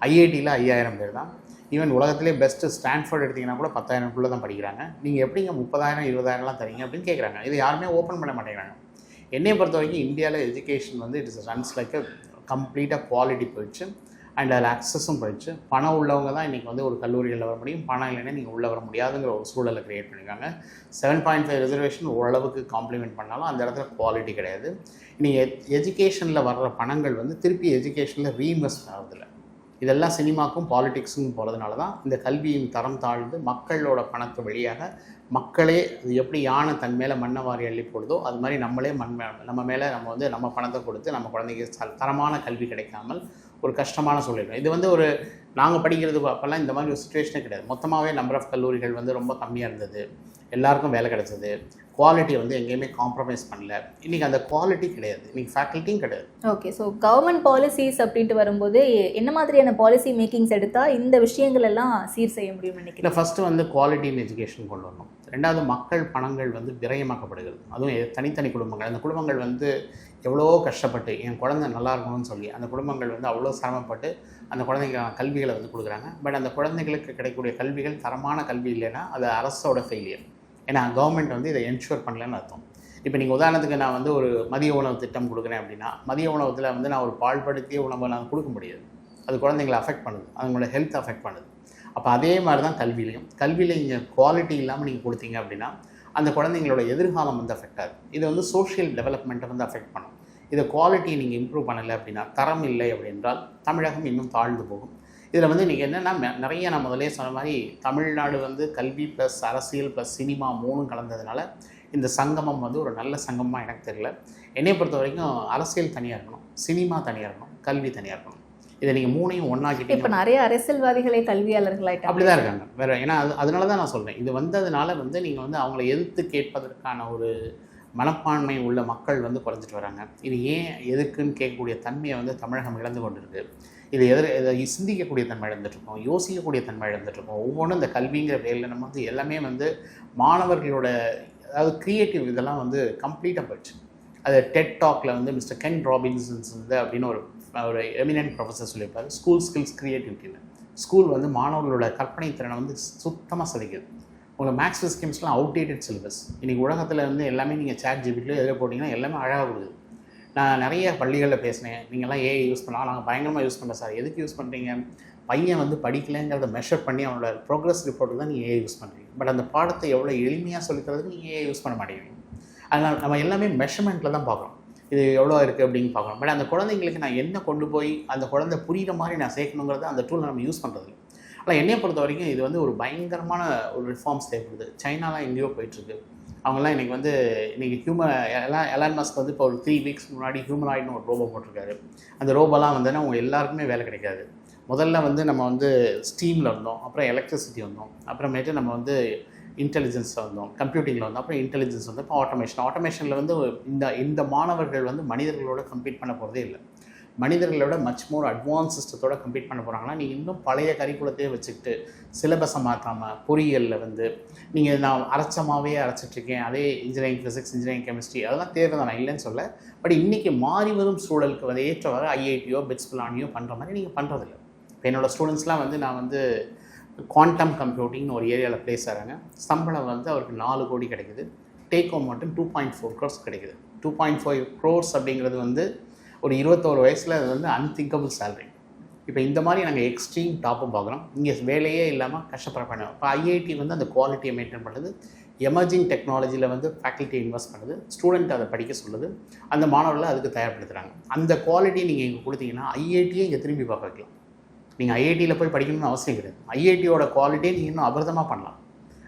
ஐஐடியில் 5,000 பேர் தான். ஈவன் உலகத்திலே பெஸ்ட்டு ஸ்டான்ஃபோர்ட் எடுத்திங்கன்னா கூட 10,000க்குள்ளே தான் படிக்கிறாங்க. நீங்கள் எப்படிங்க 30,000 20,000லாம் தரீங்க அப்படின்னு கேட்குறாங்க. இது யாருமே ஓப்பன் பண்ண மாட்டேங்கிறாங்க. என்னை பொறுத்த வரைக்கும் இந்தியாவில் எஜுகேஷன் வந்து இட்ஸ் ரன்ஸ் லைக் கம்ப்ளீட்டாக குவாலிட்டி போயிடுச்சு. அண்ட் அதில் அக்சஸும் போயிடுச்சு. பணம் உள்ளவங்க தான் இன்றைக்கி வந்து ஒரு கல்லூரிகளில் வர முடியும். பணம் இல்லைன்னா நீங்கள் உள்ளே வர முடியாதுங்கிற ஒரு சூழலை க்ரியேட் பண்ணியிருக்காங்க. 7.5 ரிசர்வேஷன் ஓரளவுக்கு காம்ப்ளிமெண்ட் பண்ணாலும் அந்த இடத்துல குவாலிட்டி கிடையாது. நீங்கள் எஜுகேஷனில் வர்ற பணங்கள் வந்து திருப்பி எஜுகேஷனில் ரீஇன்வெஸ்ட் ஆகுதில்லை. இதெல்லாம் சினிமாக்கும் பாலிடிக்ஸுக்கும் போகிறதுனால தான் இந்த கல்வியின் தரம் தாழ்ந்து மக்களோட பணத்தை வழியாக மக்களே அது எப்படி யானை தன் மேலே மண்ணை வாரி அள்ளி போடுதோ அது மாதிரி நம்மளே நம்ம மேலே நம்ம பணத்தை கொடுத்து நம்ம குழந்தைக்கு தரமான கல்வி கிடைக்காமல் ஒரு கஷ்டமான சூழ்நிலை. இது வந்து ஒரு நாங்கள் படிக்கிறது அப்போல்லாம் இந்த மாதிரி ஒரு சுச்சுவேஷனே கிடையாது. மொத்தமாகவே நம்பர் ஆஃப் கல்லூரிகள் வந்து ரொம்ப கம்மியாக இருந்தது. எல்லாருக்கும் வேலை கிடைச்சது, குவாலிட்டி வந்து எங்கேயுமே காம்ப்ரமைஸ் பண்ணல. இன்றைக்கி அந்த குவாலிட்டி கிடையாது, இன்றைக்கி ஃபேக்கல்ட்டியும் கிடையாது. ஓகே, ஸோ கவர்மெண்ட் பாலிசிஸ் அப்படின்ட்டு வரும்போது என்ன மாதிரியான பாலிசி மேக்கிங்ஸ் எடுத்தால் இந்த விஷயங்கள் எல்லாம் சீர் செய்ய முடியும்னு நினைக்கிறேன்? இல்லை, ஃபஸ்ட்டு வந்து குவாலிட்டி இன் எஜுகேஷன் கொண்டு வரணும். ரெண்டாவது, மக்கள் பணங்கள் வந்து விரயமாக்கப்படுகிறது. அதுவும் தனித்தனி குடும்பங்கள், அந்த குடும்பங்கள் வந்து எவ்வளோ கஷ்டப்பட்டு என் குழந்தை நல்லா இருக்கணும்னு சொல்லி அந்த குடும்பங்கள் வந்து அவ்வளோ சிரமப்பட்டு அந்த குழந்தைக்கான கல்விகளை வந்து கொடுக்குறாங்க. பட் அந்த குழந்தைகளுக்கு கிடைக்கக்கூடிய கல்விகள் தரமான கல்வி இல்லைன்னா அது அரசோட ஃபெயிலியர். ஏன்னா கவர்மெண்ட் வந்து இதை என்ஷூர் பண்ணலன்னு அர்த்தம். இப்போ நீங்கள் உதாரணத்துக்கு நான் வந்து ஒரு மதிய உணவு திட்டம் கொடுக்குறேன் அப்படின்னா, மதிய உணவத்தில் வந்து நான் ஒரு பால்படுத்திய உணவை நான் கொடுக்க முடியாது. அது குழந்தைங்களை அஃபெக்ட் பண்ணுது, அவங்களோட ஹெல்த் அஃபெக்ட் பண்ணுது. அப்போ அதே மாதிரி தான் கல்வியில் இங்கே குவாலிட்டி இல்லாமல் நீங்கள் கொடுத்தீங்க அப்படின்னா அந்த குழந்தைங்களோட எதிர்காலம் வந்து அஃபெக்ட் ஆகுது. இது வந்து சோஷியல் டெவலப்மெண்ட்டை வந்து அஃபெக்ட் பண்ணும். இதை குவாலிட்டியை நீங்கள் இம்ப்ரூவ் பண்ணலை அப்படின்னா, தரம் இல்லை அப்படின்றால் தமிழகம் இன்னும் தாழ்ந்து போகும். இதில் வந்து இன்றைக்கி என்னென்னா, நிறைய நான் முதலே சொன்ன மாதிரி தமிழ்நாடு வந்து கல்வி ப்ளஸ் அரசியல் ப்ளஸ் சினிமா 3 கலந்ததுனால இந்த சங்கமம் வந்து ஒரு நல்ல சங்கமாக எனக்கு தெரியல. என்னை பொறுத்த வரைக்கும் அரசியல் தனியாக இருக்கணும், சினிமா தனியாக இருக்கணும், கல்வி தனியாக இருக்கணும். இதை நீங்கள் 3ஐயும் ஒன்றாக்கிட்டீங்க. இப்போ நிறைய அரசியல்வாதிகளே கல்வியாளர்களாயிட்டாங்க. அப்படி தான் இருக்காங்க வேறு. ஏன்னா அதனால தான் நான் சொல்கிறேன், இது வந்ததுனால வந்து நீங்கள் வந்து அவங்கள எதிர்த்து கேட்பதற்கான ஒரு மனப்பான்மை உள்ள மக்கள் வந்து குறைஞ்சிட்டு வராங்க. இது ஏன் எதுக்குன்னு கேட்கக்கூடிய தன்மையை வந்து தமிழகம் இழந்து கொண்டு இருக்குது. இதை சிந்திக்கக்கூடிய தன்மை இழந்துட்டுருக்கோம், யோசிக்கக்கூடிய தன்மை இழந்துட்டுருக்கோம். ஒவ்வொன்றும் இந்த கல்விங்கிற பேரில் நம்ம வந்து எல்லாமே வந்து மாணவர்களோட அதாவது க்ரியேட்டிவ் இதெல்லாம் வந்து கம்ப்ளீட்டாக போயிடுச்சு. அது டெட் டாக்கில் வந்து மிஸ்டர் கென் ராபின்சன்ஸ் வந்து அப்படின்னு ஒரு எமினன்ட் ப்ரொஃபஸர் சொல்லியிருப்பார், ஸ்கூல் ஸ்கில்ஸ் க்ரியேட்டிவிட்டின்னு. ஸ்கூல் வந்து மாணவர்களோட கற்பனை திறனை வந்து சுத்தமாக சதிக்குது. உங்களை மேக்ஸ் ஃபிசிக்ஸ் கெமிஸ்ட்ரிலாம் அவுடேட்டட் சிலபஸ். இன்றைக்கி உலகத்தில் வந்து எல்லாமே நீங்கள் சேட் ஜிபிட்டிலோ எதில் போட்டிங்கன்னா எல்லாமே அழகாக கொடுக்குது. நான் நிறைய பள்ளிகளில் பேசினேன், நீங்கள்லாம் ஏஐ யூஸ் பண்ணலாம், நாங்கள் பயங்கரமாக யூஸ் பண்ணுறோம் சார். எதுக்கு யூஸ் பண்ணுறீங்க? பையன் வந்து படிக்கலைங்கிறத மெஷர் பண்ணி அவனோட ப்ரோக்ரஸ் ரிப்போர்ட்டு தான் நீங்கள் ஏஐ யூஸ் பண்ணுறீங்க. பட் அந்த பாடத்தை எவ்வளோ எளிமையாக சொல்லித்தரதுக்கு நீங்கள் ஏஐ யூஸ் பண்ண மாட்டேங்கிறீங்க. அதனால் நம்ம எல்லாமே மெஷர்மெண்ட்டில் தான் பார்க்குறோம், இது எவ்வளோ இருக்குது அப்படின்னு பார்க்குறோம். பட் அந்த குழந்தைங்களுக்கு நான் என்ன கொண்டு போய் அந்த குழந்தை புரிகிற மாதிரி நான் சேர்க்கணுங்கிறத அந்த டூலை நம்ம யூஸ் பண்ணுறது. ஆனால் என்னையை பொறுத்த வரைக்கும் இது வந்து ஒரு பயங்கரமான ஒரு ரிஃபார்ம்ஸ் தேவைப்படுது. சைனாலாம் எங்கேயோ போயிட்டுருக்கு. அவங்கெல்லாம் இன்றைக்கி வந்து இன்றைக்கி எலான் மஸ்க் வந்து இப்போ ஒரு 3 வீக்ஸ் முன்னாடி ஹியூமனாய்டுன்னு ஒரு ரோபோ போட்டிருக்காரு. அந்த ரோபோலாம் வந்தோன்னா அவங்க எல்லாருக்குமே வேலை கிடைக்காது. முதல்ல வந்து நம்ம வந்து ஸ்டீமில் இருந்தோம், அப்புறம் எலக்ட்ரிசிட்டி வந்தோம், அப்புறமேட்டு நம்ம வந்து இன்டெலிஜென்ஸில் வந்தோம், கம்ப்யூட்டிங்கில் வந்தோம், அப்புறம் இன்டெலிஜென்ஸ் வந்து இப்போ ஆட்டோமேஷனில் வந்து இந்த மாணவர்கள் வந்து மனிதர்களோட கம்பீட் பண்ண போகிறதே இல்லை. மனிதர்களோட மச் மோர் அட்வான்ஸ் சிஸ்டத்தோட கம்பீட் பண்ண போகிறாங்கன்னா, நீங்கள் இன்னும் பழைய கரிக்குலத்தையே வச்சுக்கிட்டு சிலபஸை மாற்றாமல் பொறியியலில் வந்து நீங்கள் நான் அரைச்சிட்ருக்கேன், அதே இன்ஜினியரிங் ஃபிசிக்ஸ், இன்ஜினியரிங் கெமிஸ்ட்ரி அதெல்லாம் தேவை தான், நான் இல்லைன்னு சொல்ல. பட் இன்றைக்கி மாறி வரும் சூழலுக்கு வந்து ஏற்றவாறு ஐஐடியோ பிட்ஸ் பிளானியோ பண்ணுற மாதிரி நீங்கள் பண்ணுறதில்ல. இப்போ என்னோடய ஸ்டூடெண்ட்ஸ்லாம் வந்து நான் வந்து குவாண்டம் கம்ப்யூட்டிங்னு ஒரு ஏரியாவில் ப்ளேஸ் ஆகிறாங்க. சம்பளம் வந்து அவருக்கு 4 கோடி கிடைக்குது, டேக் ஹோம் மட்டும் 2.4 crores கிடைக்குது. 2.5 crores அப்படிங்கிறது வந்து ஒரு 21 வயசில் அது வந்து அன்திங்கபிள் சேலரி. இப்போ இந்த மாதிரி நாங்கள் எக்ஸ்ட்ரீம் டாப்பும் பார்க்குறோம். இங்கே வேலையே இல்லாமல் கஷ்டப்படுறாங்க. இப்போ ஐஐடி வந்து அந்த குவாலிட்டியை மெயின்டைன் பண்ணுறது, எமர்ஜிங் டெக்னாலஜியில் வந்து ஃபேக்கல்ட்டியை இன்வெஸ்ட் பண்ணுது, ஸ்டூடெண்ட் அதை படிக்க சொல்லுது, அந்த மாணவர்களை அதுக்கு தயார்படுத்துகிறாங்க. அந்த குவாலிட்டியை நீங்கள் இங்கே கொடுத்தீங்கன்னா ஐஐடியை இங்கே திரும்பி பார்க்க வைக்கலாம். நீங்கள் ஐஐடியில் போய் படிக்கணும்னு அவசியம் கிடையாது. ஐஐடியோட குவாலிட்டியை நீங்கள் இன்னும் அபரிதமாக பண்ணலாம்.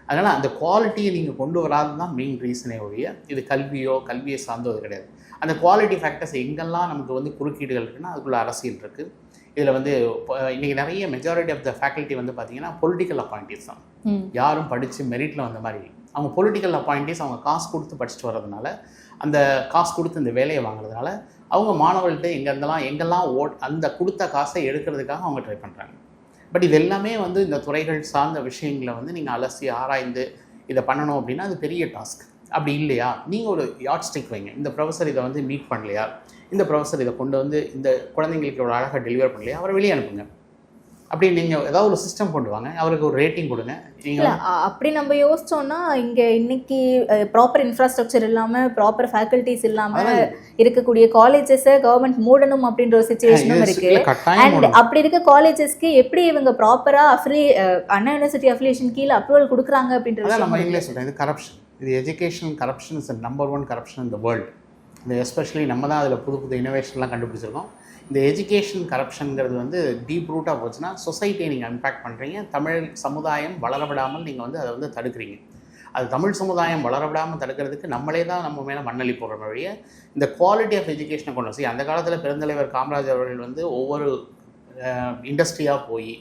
அதனால் அந்த குவாலிட்டியை நீங்கள் கொண்டு வராது தான் மெயின் ரீசனே ஒழிய இது கல்வியை சார்ந்தது கிடையாது. அந்த குவாலிட்டி ஃபேக்டர்ஸ் எங்கெல்லாம் நமக்கு வந்து குறுக்கீடுகள் இருக்குன்னா அதுக்குள்ள அரசியல் இருக்குது. இதில் வந்து இன்றைக்கி நிறைய மெஜாரிட்டி ஆஃப் த ஃபேக்கல்ட்டி வந்து பார்த்திங்கன்னா பொலிட்டிக்கல் அப்பாயிண்டீஸ் தான். யாரும் படித்து மெரிட்டில் வந்த மாதிரி அவங்க பொலிட்டிக்கல் அப்பாயிண்டீஸ் அவங்க காசு கொடுத்து படிச்சுட்டு வர்றதுனால, அந்த காசு கொடுத்து இந்த வேலையை வாங்குறதுனால அவங்க மாணவர்கள்ட்ட எங்கெல்லாம் அந்த கொடுத்த காசை எடுக்கிறதுக்காக அவங்க ட்ரை பண்ணுறாங்க. பட் இது எல்லாமே வந்து இந்த துறைகள் சார்ந்த விஷயங்களை வந்து நீங்கள் அலசி ஆராய்ந்து இதை பண்ணணும் அப்படின்னா அது பெரிய டாஸ்க். அப்படி இல்லையா, நீங்கள் ஒரு யாட் ஸ்டிக் வைங்க, இந்த ப்ரொஃபஸர் இதை வந்து மீட் பண்ணலையா, இந்த ப்ரொஃபஸர் இதை கொண்டு வந்து இந்த குழந்தைங்களுக்கு ஒரு அழகாக டெலிவர் பண்ணலையா, அவரை வெளியே அனுப்புங்க. அப்படி நீங்கள் ஏதாவது ஒரு சிஸ்டம் கொண்டு வாங்க, அவருக்கு ஒரு ரேட்டிங் கொடுங்க. இல்லை அப்படி நம்ம யோசிச்சோன்னா இங்கே இன்னைக்கு ப்ராப்பர் இன்ஃப்ராஸ்ட்ரக்சர் இல்லாமல் ப்ராப்பர் ஃபேக்கல்ட்டிஸ் இல்லாமல் இருக்கக்கூடிய காலேஜஸை கவர்மெண்ட் மூடணும் அப்படின்ற ஒரு சுச்சுவேஷனும் இருக்குது. அண்ட் அப்படி இருக்க காலேஜஸ்க்கு எப்படி இவங்க ப்ராப்பராக அண்ணா யூனிவர்சிட்டி அஃபிலியேஷன் கீழே அப்ரூவல் கொடுக்குறாங்க அப்படின்றது நம்ம இங்கிலீஷ் சொல்கிறேன். இது கரப்ஷன். இது education corruption is number 1 corruption in the world. இந்த எஸ்பெஷலி நம்ம தான் அதில் புது இனோவேஷன்லாம் கண்டுபிடிச்சிருக்கோம். இந்த எஜுகேஷன் கரப்ஷனுங்கிறது வந்து டீப் ரூட்டாக போச்சுன்னா சொசைட்டியை நீங்கள் இம்பேக்ட் பண்ணுறீங்க. தமிழ் சமுதாயம் வளர விடாமல் நீங்கள் வந்து அதை வந்து தடுக்கிறீங்க. அது தமிழ் சமுதாயம் வளர விடாமல் தடுக்கிறதுக்கு நம்மளே தான் நம்ம மேலே மண்ணள்ளி போடுற வழியை இந்த குவாலிட்டி ஆஃப் எஜுகேஷனை கொண்டு வச்சு அந்த காலத்தில் பெருந்தலைவர் காமராஜர் அவர்கள் வந்து ஒவ்வொரு இண்டஸ்ட்ரியாக போய்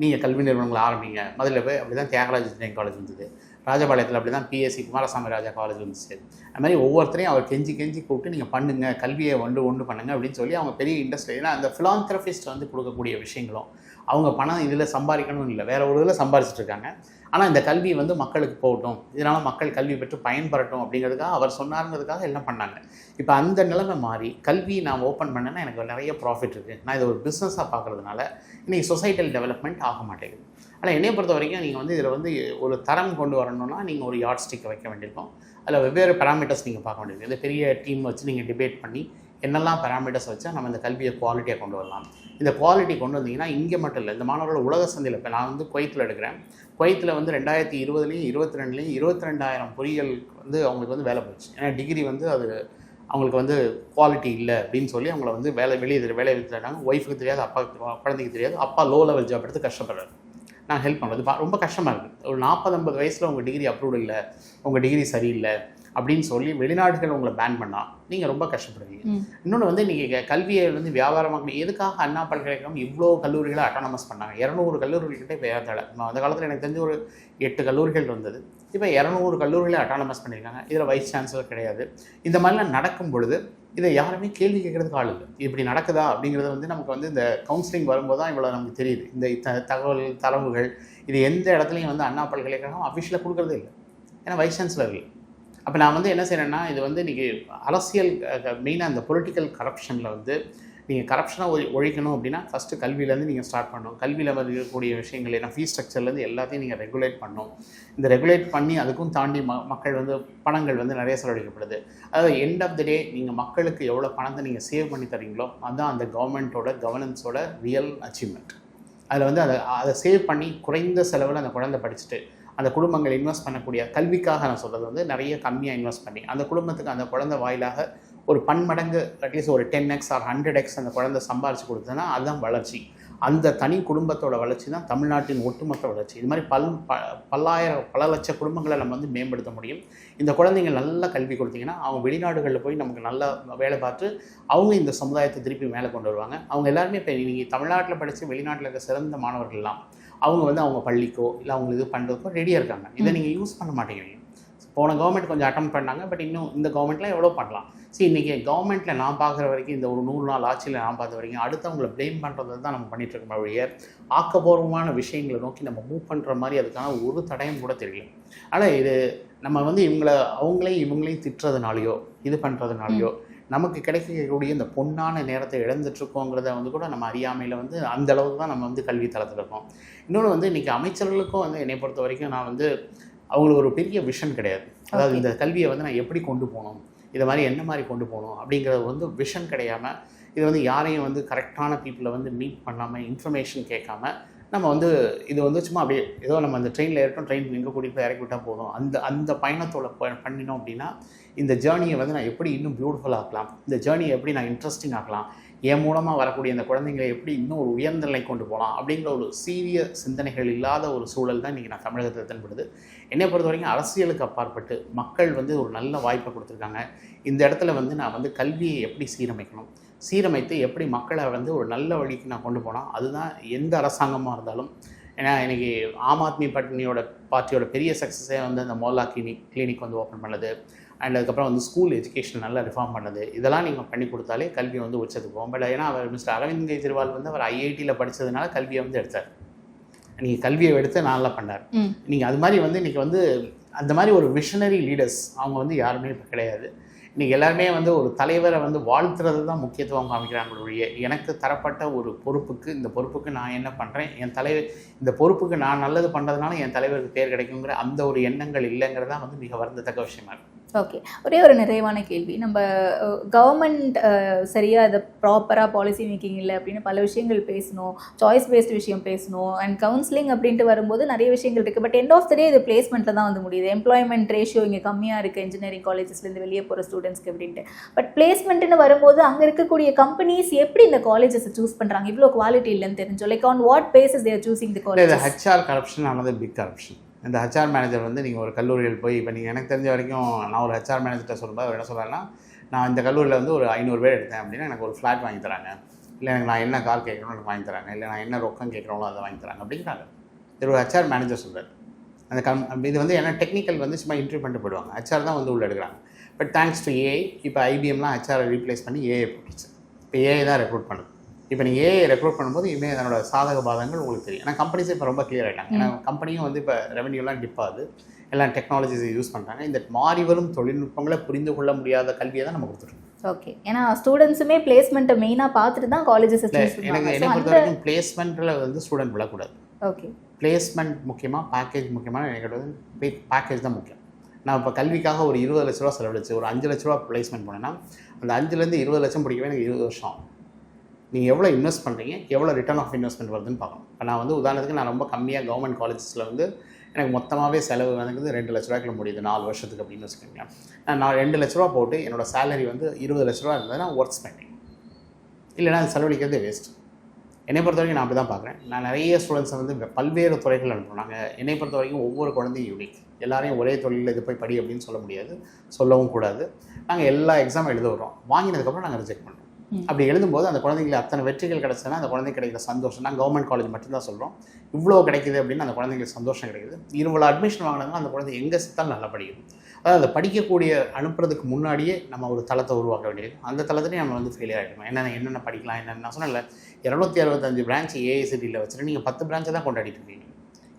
நீங்கள் கல்வி நிறுவனங்களை ஆரம்பிங்க முதல்ல போய் அப்படி தான் தியாகராஜ இன்ஜினியரிங் காலேஜ் இருந்தது. ராஜபாளையத்தில் அப்படி தான் பிஎஸ்சி குமாரசாமி ராஜா காலேஜ் வந்துச்சு. அது மாதிரி ஒவ்வொருத்தரையும் அவர் கெஞ்சி கூப்பிட்டு நீங்கள் பண்ணுங்கள், கல்வியை ஒன்று பண்ணுங்கள் அப்படின்னு சொல்லி அவங்க பெரிய இண்டஸ்ட்ரி. ஏன்னா அந்த ஃபிலாந்தெரபிஸ்ட் வந்து கொடுக்கக்கூடிய விஷயங்களும் அவங்க பணம் இதில் சம்பாதிக்கணும்னு இல்லை, வேறு ஒரு இதில் சம்பாதிச்சுட்டு இருக்காங்க. ஆனால் இந்த கல்வி வந்து மக்களுக்கு போகட்டும், இதனால் மக்கள் கல்வி பெற்று பயன்பெறட்டும் அப்படிங்கிறதுக்காக அவர் சொன்னாருங்கிறதுக்காக எல்லாம் பண்ணாங்க. இப்போ அந்த நிலைமை மாறி கல்வி நான் ஓப்பன் பண்ணேன்னா எனக்கு நிறைய ப்ராஃபிட் இருக்குது, நான் இதை ஒரு பிஸ்னஸாக பார்க்குறதுனால இன்றைக்கி சொசைட்டல் டெவலப்மெண்ட் ஆக மாட்டேங்குது. ஆனால் என்னை பொறுத்த வரைக்கும் நீங்கள் வந்து இதில் வந்து ஒரு தரம் கொண்டு வரணும்னா நீங்கள் ஒரு யார்ட் ஸ்டிக்கை வைக்க வேண்டியிருக்கும். அதில் வெவ்வேறு பேராமீட்டர்ஸ் நீங்கள் பார்க்க வேண்டியிருக்கும். இந்த பெரிய டீம் வச்சு நீங்கள் டிபேட் பண்ணி என்னெல்லாம் பேராமீட்டர்ஸ் வச்சா நம்ம இந்த கல்வியை குவாலிட்டியாக கொண்டு வரலாம். இந்த குவாலிட்டி கொண்டு வந்தீங்கன்னா இங்கே மட்டும் இல்லை, இந்த மாணவர்கள் உலக சந்தையில் இப்போ நான் வந்து குவைத்தில் எடுக்கிறேன். குவைத்தில் வந்து 2020 22 22,000 பொறியியல் வந்து அவங்களுக்கு வந்து வேலை போச்சு. ஏன்னா டிகிரி வந்து அது அவங்களுக்கு வந்து குவாலிட்டி இல்லை அப்படின்னு சொல்லி அவங்கள வந்து வேலை விட்டுறாங்க. ஒய்ஃபுக்கு தெரியாது, அப்பா குழந்தைக்கு தெரியாது, அப்பா லோ லெவல் ஜாப் எடுத்து கஷ்டப்படுறாரு. நான் ஹெல்ப் பண்ணுறது ரொம்ப கஷ்டமாக இருக்குது. ஒரு 40-50 வயசில் உங்கள் டிகிரி அப்ரூவ்டு இல்லை, உங்கள் டிகிரி சரியில்லை அப்படின்னு சொல்லி வெளிநாடுகள் உங்களை பேன் பண்ணால் நீங்கள் ரொம்ப கஷ்டப்படுவீங்க. இன்னொன்று வந்து நீங்கள் கல்வியை வந்து வியாபாரமாக எதுக்காக அண்ணா பல்கலைக்கழகம் இவ்வளோ கல்லூரிகளை அட்டானமஸ் பண்ணாங்க? 200 கல்லூரிகிட்ட இப்போ ஏற்றால. அந்த காலத்தில் எனக்கு தெரிஞ்சு ஒரு 8 கல்லூரிகள் இருந்தது. இப்போ 200 கல்லூரிகளை அட்டானமஸ் பண்ணியிருக்காங்க. இதில் வைஸ் சான்சலர் கிடையாது. இந்த மாதிரிலாம் நடக்கும் பொழுது இதை யாருமே கேள்வி கேட்குறதுக்கு ஆள் இல்லை. இப்படி நடக்குதா அப்படிங்கிறது வந்து நமக்கு வந்து இந்த கவுன்சிலிங் வரும்போது தான் இவ்வளோ நமக்கு தெரியுது. இந்த தரவுகள் இது எந்த இடத்துலையும் வந்து அண்ணா பல்கலைக்கழகம் அஃபிஷியலாக கொடுக்குறதே இல்லை, ஏன்னா வைஸ் சான்சலர் இல்லை. அப்போ நான் வந்து என்ன செய்கிறேன்னா, இது வந்து இன்றைக்கி அரசியல் மெயினாக அந்த பொலிட்டிக்கல் கரப்ஷனில் வந்து நீங்கள் கரப்ஷனை ஒழிக்கணும் அப்படின்னா ஃபஸ்ட்டு கல்வியிலேருந்து நீங்கள் ஸ்டார்ட் பண்ணணும். கல்வியில் வந்து இருக்கக்கூடிய விஷயங்கள் ஏன்னா ஃபீஸ் ஸ்ட்ரக்சர்லேருந்து எல்லாத்தையும் நீங்கள் ரெகுலேட் பண்ணணும். இந்த ரெகுலேட் பண்ணி அதுக்கும் தாண்டி மக்கள் வந்து பணங்கள் வந்து நிறைய செலவழிக்கப்படுது. அதாவது எண்ட் ஆஃப் த டே நீங்கள் மக்களுக்கு எவ்வளோ பணத்தை நீங்கள் சேவ் பண்ணி தரீங்களோ அதுதான் அந்த கவர்மெண்ட்டோட கவர்னன்ஸோட ரியல் அச்சீவ்மெண்ட். அதில் வந்து அதை சேவ் பண்ணி குறைந்த செலவில் அந்த குழந்தை படிச்சுட்டு அந்த குடும்பங்கள் இன்வெஸ்ட் பண்ணக்கூடிய கல்விக்காக நான் சொல்கிறது வந்து நிறைய கம்மியாக இன்வெஸ்ட் பண்ணி அந்த குடும்பத்துக்கு அந்த குழந்தை வாயிலாக ஒரு பன்மடங்கு அட்லீஸ்ட் ஒரு 10x or 100x அந்த குழந்தை சம்பாரித்து கொடுத்ததுன்னா அதுதான் வளர்ச்சி. அந்த தனி குடும்பத்தோட வளர்ச்சி தான் தமிழ்நாட்டின் ஒட்டுமொத்த வளர்ச்சி. இது மாதிரி பல லட்ச குடும்பங்களை நம்ம வந்து மேம்படுத்த முடியும். இந்த குழந்தைங்க நல்ல கல்வி கொடுத்தீங்கன்னா அவங்க வெளிநாடுகளில் போய் நமக்கு நல்லா வேலை பார்த்து அவங்க இந்த சமுதாயத்தை திருப்பி மேலே கொண்டு வருவாங்க. அவங்க எல்லாருமே இப்போ நீங்கள் தமிழ்நாட்டில் படித்து வெளிநாட்டில் இருக்க சிறந்த மாணவர்கள்லாம் அவங்க வந்து அவங்க பள்ளிக்கோ இல்லை அவங்களுக்கு இது பண்ணுறதுக்கோ ரெடியாக இருக்காங்க. இதை நீங்கள் யூஸ் பண்ண மாட்டேங்கிறீங்க. போன கவர்மெண்ட் கொஞ்சம் அட்டம் பண்ணாங்க, பட் இன்னும் இந்த கவர்மெண்ட்டில் எவ்வளோ பண்ணலாம். சரி, இன்றைக்கி கவர்மெண்ட்டில் நான் பார்க்குற வரைக்கும் இந்த ஒரு 100 நாள் ஆட்சியில் நான் பார்த்த வரைக்கும் அடுத்தவங்களை ப்ளேம் பண்ணுறது தான் நம்ம பண்ணிகிட்ருக்கோம் வழியே ஆக்கப்பூர்வமான விஷயங்களை நோக்கி நம்ம மூவ் பண்ணுற மாதிரி அதுக்கான ஒரு தடயம் கூட தெரியல. ஆனால் இது நம்ம வந்து இவங்களையும் திட்டுறதுனாலையோ இது பண்ணுறதுனாலையோ நமக்கு கிடைக்கக்கூடிய இந்த பொன்னான நேரத்தை இழந்துட்டுருக்கோங்கிறத வந்து கூட நம்ம அறியாமையில் வந்து அந்த அளவுக்கு தான் நம்ம வந்து கல்வி தளத்தில் இருக்கோம். இன்னொன்று வந்து இன்றைக்கி அமைச்சர்களுக்கும் வந்து என்னை பொறுத்த வரைக்கும் நான் வந்து அவங்களுக்கு ஒரு பெரிய விஷன் கிடையாது. அதாவது இந்த கல்வியை வந்து நான் எப்படி கொண்டு போகணும், இதை மாதிரி என்ன மாதிரி கொண்டு போகணும் அப்படிங்கிறது வந்து விஷன் கிடையாமல் இது வந்து யாரையும் வந்து கரெக்டான பீப்புளை வந்து மீட் பண்ணாமல் இன்ஃபர்மேஷன் கேட்காம நம்ம வந்து இது வந்து சும்மா அப்படியே ஏதோ நம்ம அந்த ட்ரெயினில் ஏறட்டும், ட்ரெயின் எங்கே கூட்டிகிட்டு போய் இறக்கி விட்டால் போதும் அந்த பயணத்தோட பண்ணினோம் அப்படின்னா இந்த ஜேர்னியை வந்து நான் எப்படி இன்னும் பியூட்டிஃபுல் ஆக்கலாம், இந்த ஜேர்னியை எப்படி நான் இன்ட்ரெஸ்டிங் ஆக்கலாம், என் மூலமாக வரக்கூடிய அந்த குழந்தைங்களை எப்படி இன்னும் ஒரு உயர்ந்த நிலை கொண்டு போகலாம் அப்படிங்கிற ஒரு சீரிய சிந்தனைகள் இல்லாத ஒரு சூழல் தான் இன்றைக்கி நான் தமிழகத்தில் தென்படுது. என்னை பொறுத்த வரைக்கும் அரசியலுக்கு அப்பாற்பட்டு மக்கள் வந்து ஒரு நல்ல வாய்ப்பை கொடுத்துருக்காங்க. இந்த இடத்துல வந்து நான் வந்து கல்வியை எப்படி சீரமைத்து எப்படி மக்களை வந்து ஒரு நல்ல வழிக்கு நான் கொண்டு போனால் அதுதான் எந்த அரசாங்கமாக இருந்தாலும். ஏன்னா இன்றைக்கி ஆம் ஆத்மி பார்ட்டியோட பெரிய சக்ஸஸே வந்து அந்த மோலா கிளினிக் வந்து ஓப்பன் பண்ணது, அண்ட் அதுக்கப்புறம் வந்து ஸ்கூல் எஜுகேஷன் நல்லா ரிஃபார்ம் பண்ணது, இதெல்லாம் நீங்கள் பண்ணி கொடுத்தாலே கல்வி வந்து உச்சத்துக்கு போகும். பட் ஏன்னா அவர் மிஸ்டர் அரவிந்த் கெஜ்ரிவால் வந்து அவர் ஐஐடியில் படித்ததுனால கல்வியை வந்து எடுத்தார். நீங்கள் கல்வியை எடுத்து நல்லா பண்ணார். நீங்கள் அது மாதிரி வந்து இன்றைக்கி வந்து அந்த மாதிரி ஒரு விஷனரி லீடர்ஸ் அவங்க வந்து யாருமே இப்போ கிடையாது. இன்றைக்கி எல்லாருமே வந்து ஒரு தலைவரை வந்து வாழ்த்துறது தான் முக்கியத்துவம் காமிக்கிறாங்களுடைய எனக்கு தரப்பட்ட ஒரு பொறுப்புக்கு இந்த பொறுப்புக்கு நான் என்ன பண்ணுறேன், இந்த பொறுப்புக்கு நான் நல்லது பண்ணுறதுனால என் தலைவருக்கு பேர் கிடைக்குங்கிற அந்த ஒரு எண்ணங்கள் இல்லைங்கிறதான் வந்து மிக வருந்தத்தக்க விஷயமா இருக்குது. ஓகே, ஒரே ஒரு நிறைவான கேள்வி. நம்ம கவர்மெண்ட் சரியாக அதை ப்ராப்பராக பாலிசி மேக்கிங் இல்லை அப்படின்னு பல விஷயங்கள் பேசணும், சாய்ஸ் பேஸ்டு விஷயம் பேசணும், அண்ட் கவுன்சிலிங் அப்படின்ட்டு வரும்போது நிறைய விஷயங்கள் இருக்குது. பட் எண்ட் ஆஃப் த டே இது பிளேஸ்மெண்ட்டில் தான் வந்து முடியுது. எம்ப்ளாய்மெண்ட் ரேஷியோ இங்கே கம்மியாக இருக்குது இன்ஜினியரிங் காலேஜஸ்லேருந்து வெளியே போகிற ஸ்டூடெண்ட்ஸ்க்கு அப்படின்ட்டு. பட் பிளேஸ்மெண்ட்டுன்னு வரும்போது அங்கே இருக்கக்கூடிய கம்பெனிஸ் எப்படி இந்த காலேஜஸை சூஸ் பண்ணுறாங்க? இவ்வளோ குவாலிட்டி இல்லைன்னு தெரிஞ்சோம். Like on what basis they're choosing the college? HR corruption ஆனது பிக் கரப்ஷன். இந்த ஹெச்ஆர் மேனேஜர் வந்து நீங்கள் ஒரு கல்லூரியில் போய் இப்போ நீங்கள் எனக்கு தெரிஞ்ச வரைக்கும் நான் ஒரு ஹெச்ஆர் மேனேஜர்கிட்ட சொல்லும்போது அவர் என்ன சொல்கிறேன்னா, நான் இந்த கல்லூரியில் வந்து ஒரு 500 பேர் எடுத்தேன் அப்படின்னா எனக்கு ஒரு ஃப்ளாட் வாங்கி தராங்க, இல்லை எனக்கு நான் என்ன கார் கேட்குறோம் எனக்கு வாங்கி தராங்க, இல்லை நான் என்ன ரொக்கம் கேட்குறோங்களோ அதை வாங்கி தராங்க அப்படிங்கிறாங்க. இது ஒரு ஹெச்ஆர் மேனேஜர் சொல்கிறார். அந்த இது வந்து ஏன்னா டெக்னிக்கல் வந்து சும்மா இன்டர்வியூ பண்ணிட்டு போயிடுவாங்க, ஹெச்ஆர் தான் வந்து உள்ள எடுக்கிறாங்க. பட் தேங்க்ஸ் டு ஏஐ இப்போ ஐபிஎம்லாம் ஹெச்ஆரை ரீப்ளேஸ் பண்ணி ஏஐ போட்டுருச்சு. இப்போ ஏஐ தான் ரெக்ரூட் பண்ணுது. இப்போ நீங்கள் ஏஐ ரெக்ரூட் பண்ணும்போது இனிமேல் அதனோட சாதக பாதங்கள் உங்களுக்கு தெரியும். ஏன்னா கம்பெனிஸே இப்போ ரொம்ப கிளியர் ஆகிட்டாங்க. ஏன்னா கம்பெனியும் வந்து இப்போ ரெவன்யூலாம் டிப் ஆகுது, எல்லாம் டெக்னாலஜிஸை யூஸ் பண்ணுறாங்க. இந்த மாறி வரும் தொழில்நுட்பங்களை புரிந்து கொள்ள முடியாத கல்வியை தான் நம்ம கொடுத்துருக்கோம். ஓகே, ஏன்னா ஸ்டூடெண்ட்ஸுமே பிளேஸ்மெண்ட்டை மெயினாக பார்த்துட்டு தான் காலேஜஸ் எனக்கு என்னை பொறுத்த வரைக்கும் பிளேஸ்மெண்ட்டில் வந்து ஸ்டூடெண்ட் விடக்கூடாது. ஓகே, பிளேஸ்மெண்ட் முக்கியமாக, பேக்கேஜ் முக்கியமாக எனக்கு பேக்கேஜ் தான் முக்கியம். நான் இப்போ கல்விக்காக ஒரு 20 லட்ச ரூபா செலவழிச்சு ஒரு 5 லட்ச ரூபா பிளேஸ்மெண்ட் போனேன்னா அந்த 5லேருந்து 20 லட்சம் பிடிக்கவே எனக்கு 20 வருஷம் ஆகும். நீங்கள் எவ்வளோ இன்வெஸ்ட் பண்ணுறீங்க, எவ்வளோ ரிட்டர்ன் ஆஃப் இன்வெஸ்ட்மெண்ட் வருதுன்னு பார்க்கணும். இப்போ நான் வந்து உதாரணத்துக்கு நான் ரொம்ப கம்மியாக கவர்மெண்ட் காலேஜஸில் வந்து எனக்கு மொத்தமாகவே செலவு வந்து 2 லட்ச ரூபாய்க்குள்ள முடியுது 4 வருஷத்துக்கு அப்படின்னு வச்சுக்கோங்களேன். நான் 2 லட்ச ரூபா போட்டு என்னோடய சேலரி வந்து 20 லட்ச ரூபா இருந்ததுன்னா ஒர்க் ஸ்பெண்டிங், இல்லைனா அது செலவழிக்கிறதே வேஸ்ட். என்னை பொறுத்த வரைக்கும் நான் அப்படி தான் பார்க்குறேன். நான் நிறைய ஸ்டூடெண்ட்ஸை வந்து பல்வேறு துறைகள் அனுப்புகிறோம். நாங்கள் என்னை பொறுத்த வரைக்கும் ஒவ்வொரு குழந்தையும் யூனிக். எல்லாரையும் ஒரே தொழிலில் இது போய் படி அப்படின்னு சொல்ல முடியாது, சொல்லவும் கூடாது. நாங்கள் எல்லா எக்ஸாமும் எழுத வர்றோம், வாங்கினதுக்கப்புறம் நாங்கள் ரிஜெக்ட் பண்ணுறோம். அப்படி எழுதும்போது அந்த குழந்தைங்களுக்கு அத்தனை வெற்றிகள் கிடைச்சதுன்னா அந்த குழந்தைக்கு கிடைக்கிற சந்தோஷம், நான் கவர்மெண்ட் காலேஜ் மட்டும்தான் சொல்கிறோம், இவ்வளோ கிடைக்குது அப்படின்னு அந்த குழந்தைங்களுக்கு சந்தோஷம் கிடைக்குது. இவ்வளோ அட்மிஷன் வாங்கினாங்கன்னா அந்த குழந்தை எங்கே சித்தாலும் நல்லா படிக்குது. அதாவது அதை படிக்கக்கூடிய அனுப்புறதுக்கு முன்னாடியே நம்ம ஒரு தளத்தை உருவாக்க வேண்டியது. அந்த தளத்துலேயும் நம்ம வந்து ஃபெயிலியர் ஆகிடுவோம். என்னென்ன படிக்கலாம், என்னென்ன சொன்னல 265 பிரான்ச் ஏஐசிடியில் வச்சுட்டு நீங்கள் 10 பிரான்ச்சை தான் கொண்டாடிட்டு இருக்கீங்க.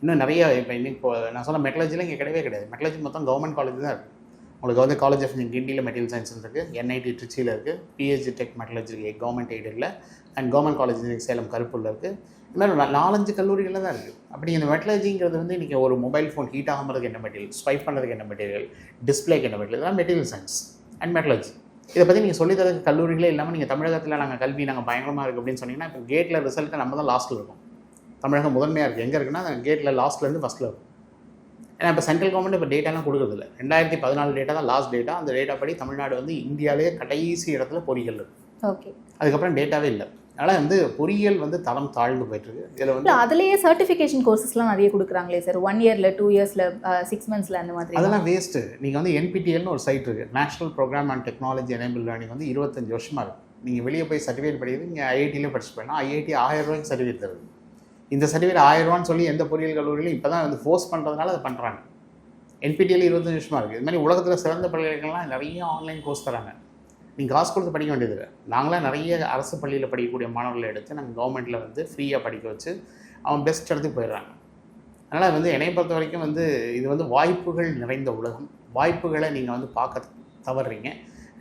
இன்னும் நிறைய இப்போ இன்னைக்கு நான் சொன்ன மெட்டலர்ஜியில் இங்கே கிடையவே கிடையாது. மெட்டலர்ஜி மொத்தம் கவர்மெண்ட் காலேஜ் தான் இருக்குது. உங்களுக்கு வந்து காலேஜ் ஆஃப் கிண்டியில் மெட்டீரியல் சயின்ஸ் இருக்குது, என்ஐடி ட்ரிச்சியில் இருக்குது, பிஹெச்டி டெக் மெட்டலர்ஜி கவர்மெண்ட் எய்டில் அண்ட் கவர்மெண்ட் காலேஜ் சேலம் கருப்பூரில் இருக்குது. இந்த மாதிரி 4-5 கல்லூரிகளில் தான் இருக்குது. அப்படி இந்த மெட்டலர்ஜிங்கிறது வந்து இன்றைக்கி ஒரு மொபைல் ஃபோன் ஹீட் ஆகுறதுக்கு என்ன மெட்டீரியல், ஸ்வைப் பண்ணுறதுக்கு என்ன மெட்டீரியல், டிஸ்பிளேக்கு என்ன மெட்டீரியல், இதெல்லாம் மெட்டீரியல் சயின்ஸ் அண்ட் மெட்டலர்ஜி. இதை பற்றி நீங்கள் சொல்லித்தரதுக்கு கல்லூரிகளே இல்லாமல் நீங்கள் தமிழகத்தில் நாங்கள் கல்வி நாங்கள் பயங்கரமாக இருக்குது அப்படின்னு சொன்னீங்கன்னா இப்போ கேட்டில் ரிசல்ட்டை நம்ம தான் லாஸ்ட்டில் இருக்கும். தமிழகம் முதன்மையாக இருக்குது. எங்கே இருக்குன்னா கேட்டில் லாஸ்ட்லேருந்து ஃபஸ்ட்டில் இருக்கும். ஏன்னா இப்போ சென்ட்ரல் கவர்மெண்ட் இப்போ டேட்டாலாம் கொடுக்குறதில்ல. 2014 டேட்டா தான் லாஸ்ட் டேட்டா. அந்த டேட்டா படி தமிழ்நாடு வந்து இந்தியாவிலே கடைசி இடத்துல பொறியியல் இருக்குது. ஓகே, அதுக்கப்புறம் டேட்டாவே இல்லை. அதனால் வந்து பொறியியல் வந்து தரம் தாழ்ந்து போயிட்டுருக்கு. இதில் வந்து அதுலேயே சர்டிஃபிகேஷன் கோர்சஸ்லாம் நிறைய கொடுக்குறாங்களே சார், 1 இயரில் 2 இயர்ஸில் 6 மந்த்ஸில் அந்த மாதிரி. அதெல்லாம் வேஸ்ட்டு. நீங்கள் வந்து என்பிடிஎல்னு ஒரு சைட் இருக்குது, national program and technology enable learning வந்து 25 வருஷமாக இருக்குது. நீங்கள் வெளியே போய் சர்டிஃபிகேட் படிக்கிறது, நீங்கள் ஐஐடியிலே படிச்சு போயிடலாம். ஐஐடி 1000 ரூபாய்க்கு சர்டிஃபிகேட் தருது. இந்த சர்டிஃபிகேட் 1000 ரூபான்னு சொல்லி எந்த பொறியியல் கல்லூரியிலும் இப்போ தான் வந்து ஃபோர்ஸ் பண்ணுறதுனால அதை பண்ணுறாங்க. என்பிடிஎல் 25 வருஷமாக இருக்குது. இது மாதிரி உலகத்தில் சிறந்த பல்கலைக்கழகங்கள்லாம் நிறைய ஆன்லைன் கோர்ஸ் தராங்க. நீங்கள் காசு கொடுத்து படிக்க வேண்டியது. நாங்களாம் நிறைய அரசு பள்ளியில் படிக்கக்கூடிய மாணவர்களை எடுத்து நாங்கள் கவர்மெண்ட்டில் வந்து ஃப்ரீயாக படிக்க வச்சு அவன் பெஸ்ட் இடத்துக்கு போயிடுறாங்க. அதனால் வந்து என்னை பொறுத்த வரைக்கும் வந்து இது வந்து வாய்ப்புகள் நிறைந்த உலகம். வாய்ப்புகளை நீங்கள் வந்து பார்க்க தவறுறீங்க.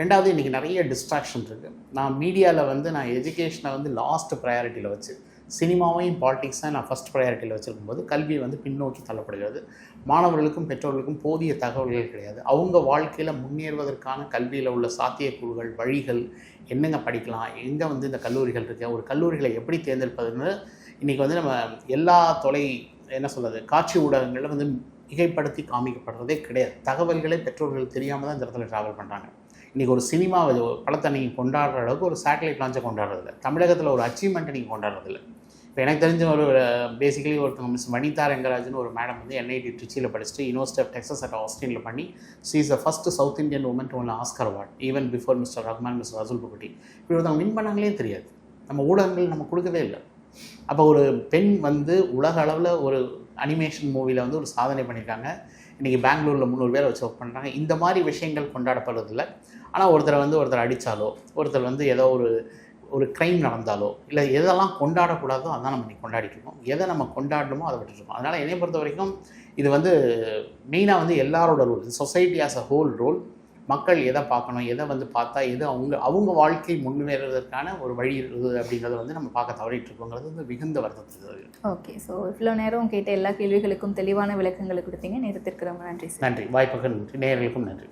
ரெண்டாவது, இன்றைக்கி நிறைய டிஸ்ட்ராக்ஷன் இருக்குது. நான் மீடியாவில் வந்து நான் எஜுகேஷனை வந்து லாஸ்ட் ப்ரையாரிட்டியில் வச்சு சினிமாவையும் பாலிடிக்ஸை நான் ஃபஸ்ட் ப்ரையாரிட்டியில் வச்சுருக்கும்போது கல்வி வந்து பின்னோக்கி தள்ளப்படுகிறது. மாணவர்களுக்கும் பெற்றோர்களுக்கும் போதிய தகவல்கள் கிடையாது. அவங்க வாழ்க்கையில் முன்னேறுவதற்கான கல்வியில் உள்ள சாத்தியக்கூறுகள், வழிகள், என்னங்க படிக்கலாம், எங்கே வந்து இந்த கல்லூரிகள் இருக்குது, ஒரு கல்லூரிகளை எப்படி தேர்ந்தெடுப்பதுன்னு இன்றைக்கி வந்து நம்ம எல்லா காட்சி ஊடகங்களில் வந்து மிகைப்படுத்தி காமிக்கப்படுறதே கிடையாது. தகவல்களே பெற்றோர்கள் தெரியாமல் தான் இந்த இடத்துல ட்ராவல் பண்ணுறாங்க. இன்றைக்கி ஒரு சினிமா படத்தை நீங்கள் கொண்டாடுற அளவுக்கு ஒரு சேட்டலைட் லான்ச்சை கொண்டாடுறதில்ல. தமிழகத்தில் ஒரு அச்சீவ்மெண்ட்டை நீங்கள் கொண்டாடுறதில்ல. இப்போ எனக்கு தெரிஞ்ச ஒரு பேசிக்கலி ஒருத்தவங்க மிஸ் வனிதா ரெங்கராஜன் ஒரு மேடம் வந்து என்ஐடி ட்ரிச்சியில் படிச்சுட்டு யூனிவர்சிட்டி ஆஃப் டெக்ஸஸ் அட் ஆஸ்டினில் பண்ணி she is the first South Indian woman to won Oscar award even before mister Rahman, mister Resul Pookutty. இப்படி ஒருத்தவங்க வின் பண்ணாங்களே தெரியாது. நம்ம ஊடகங்கள் நம்ம கொடுக்கவே இல்லை. அப்போ ஒரு பெண் வந்து உலக அளவில் ஒரு அனிமேஷன் மூவியில் வந்து ஒரு சாதனை பண்ணியிருக்காங்க. இன்றைக்கி பெங்களூரில் 300 பேரை வச்சு ஒர்க் பண்ணுறாங்க. இந்த மாதிரி விஷயங்கள் கொண்டாடப்படுறதில்லை. ஆனால் ஒருத்தர் அடித்தாலோ, ஒருத்தர் வந்து ஏதோ ஒரு க்ரைம் நடந்தாலோ, இல்லை எதெல்லாம் கொண்டாடக்கூடாதோ அதான் நம்ம இன்றைக்கி கொண்டாடிட்டு இருக்கோம். எதை நம்ம கொண்டாடணுமோ அதை விட்டுருக்கோம். அதனால் என்னை பொறுத்த வரைக்கும் இது வந்து மெயினாக வந்து எல்லாரோட role, society as a whole role. மக்கள் எதை பார்க்கணும், எதை வந்து பார்த்தா எது அவங்க வாழ்க்கை முன்னேறுவதற்கான ஒரு வழி இருக்குது அப்படிங்கிறத வந்து நம்ம பார்க்க தவறிட்டு இருக்கோங்கிறது வந்து மிகுந்த வருத்தத்துக்கு. ஓகே, ஸோ இவ்வளோ நேரம் கேட்ட எல்லா கேள்விகளுக்கும் தெளிவான விளக்கங்களை கொடுத்தீங்க. நேரத்திற்கு ரொம்ப நன்றி. நன்றி. வாய்ப்புக்கு நன்றி. நேயர்களுக்கும் நன்றி.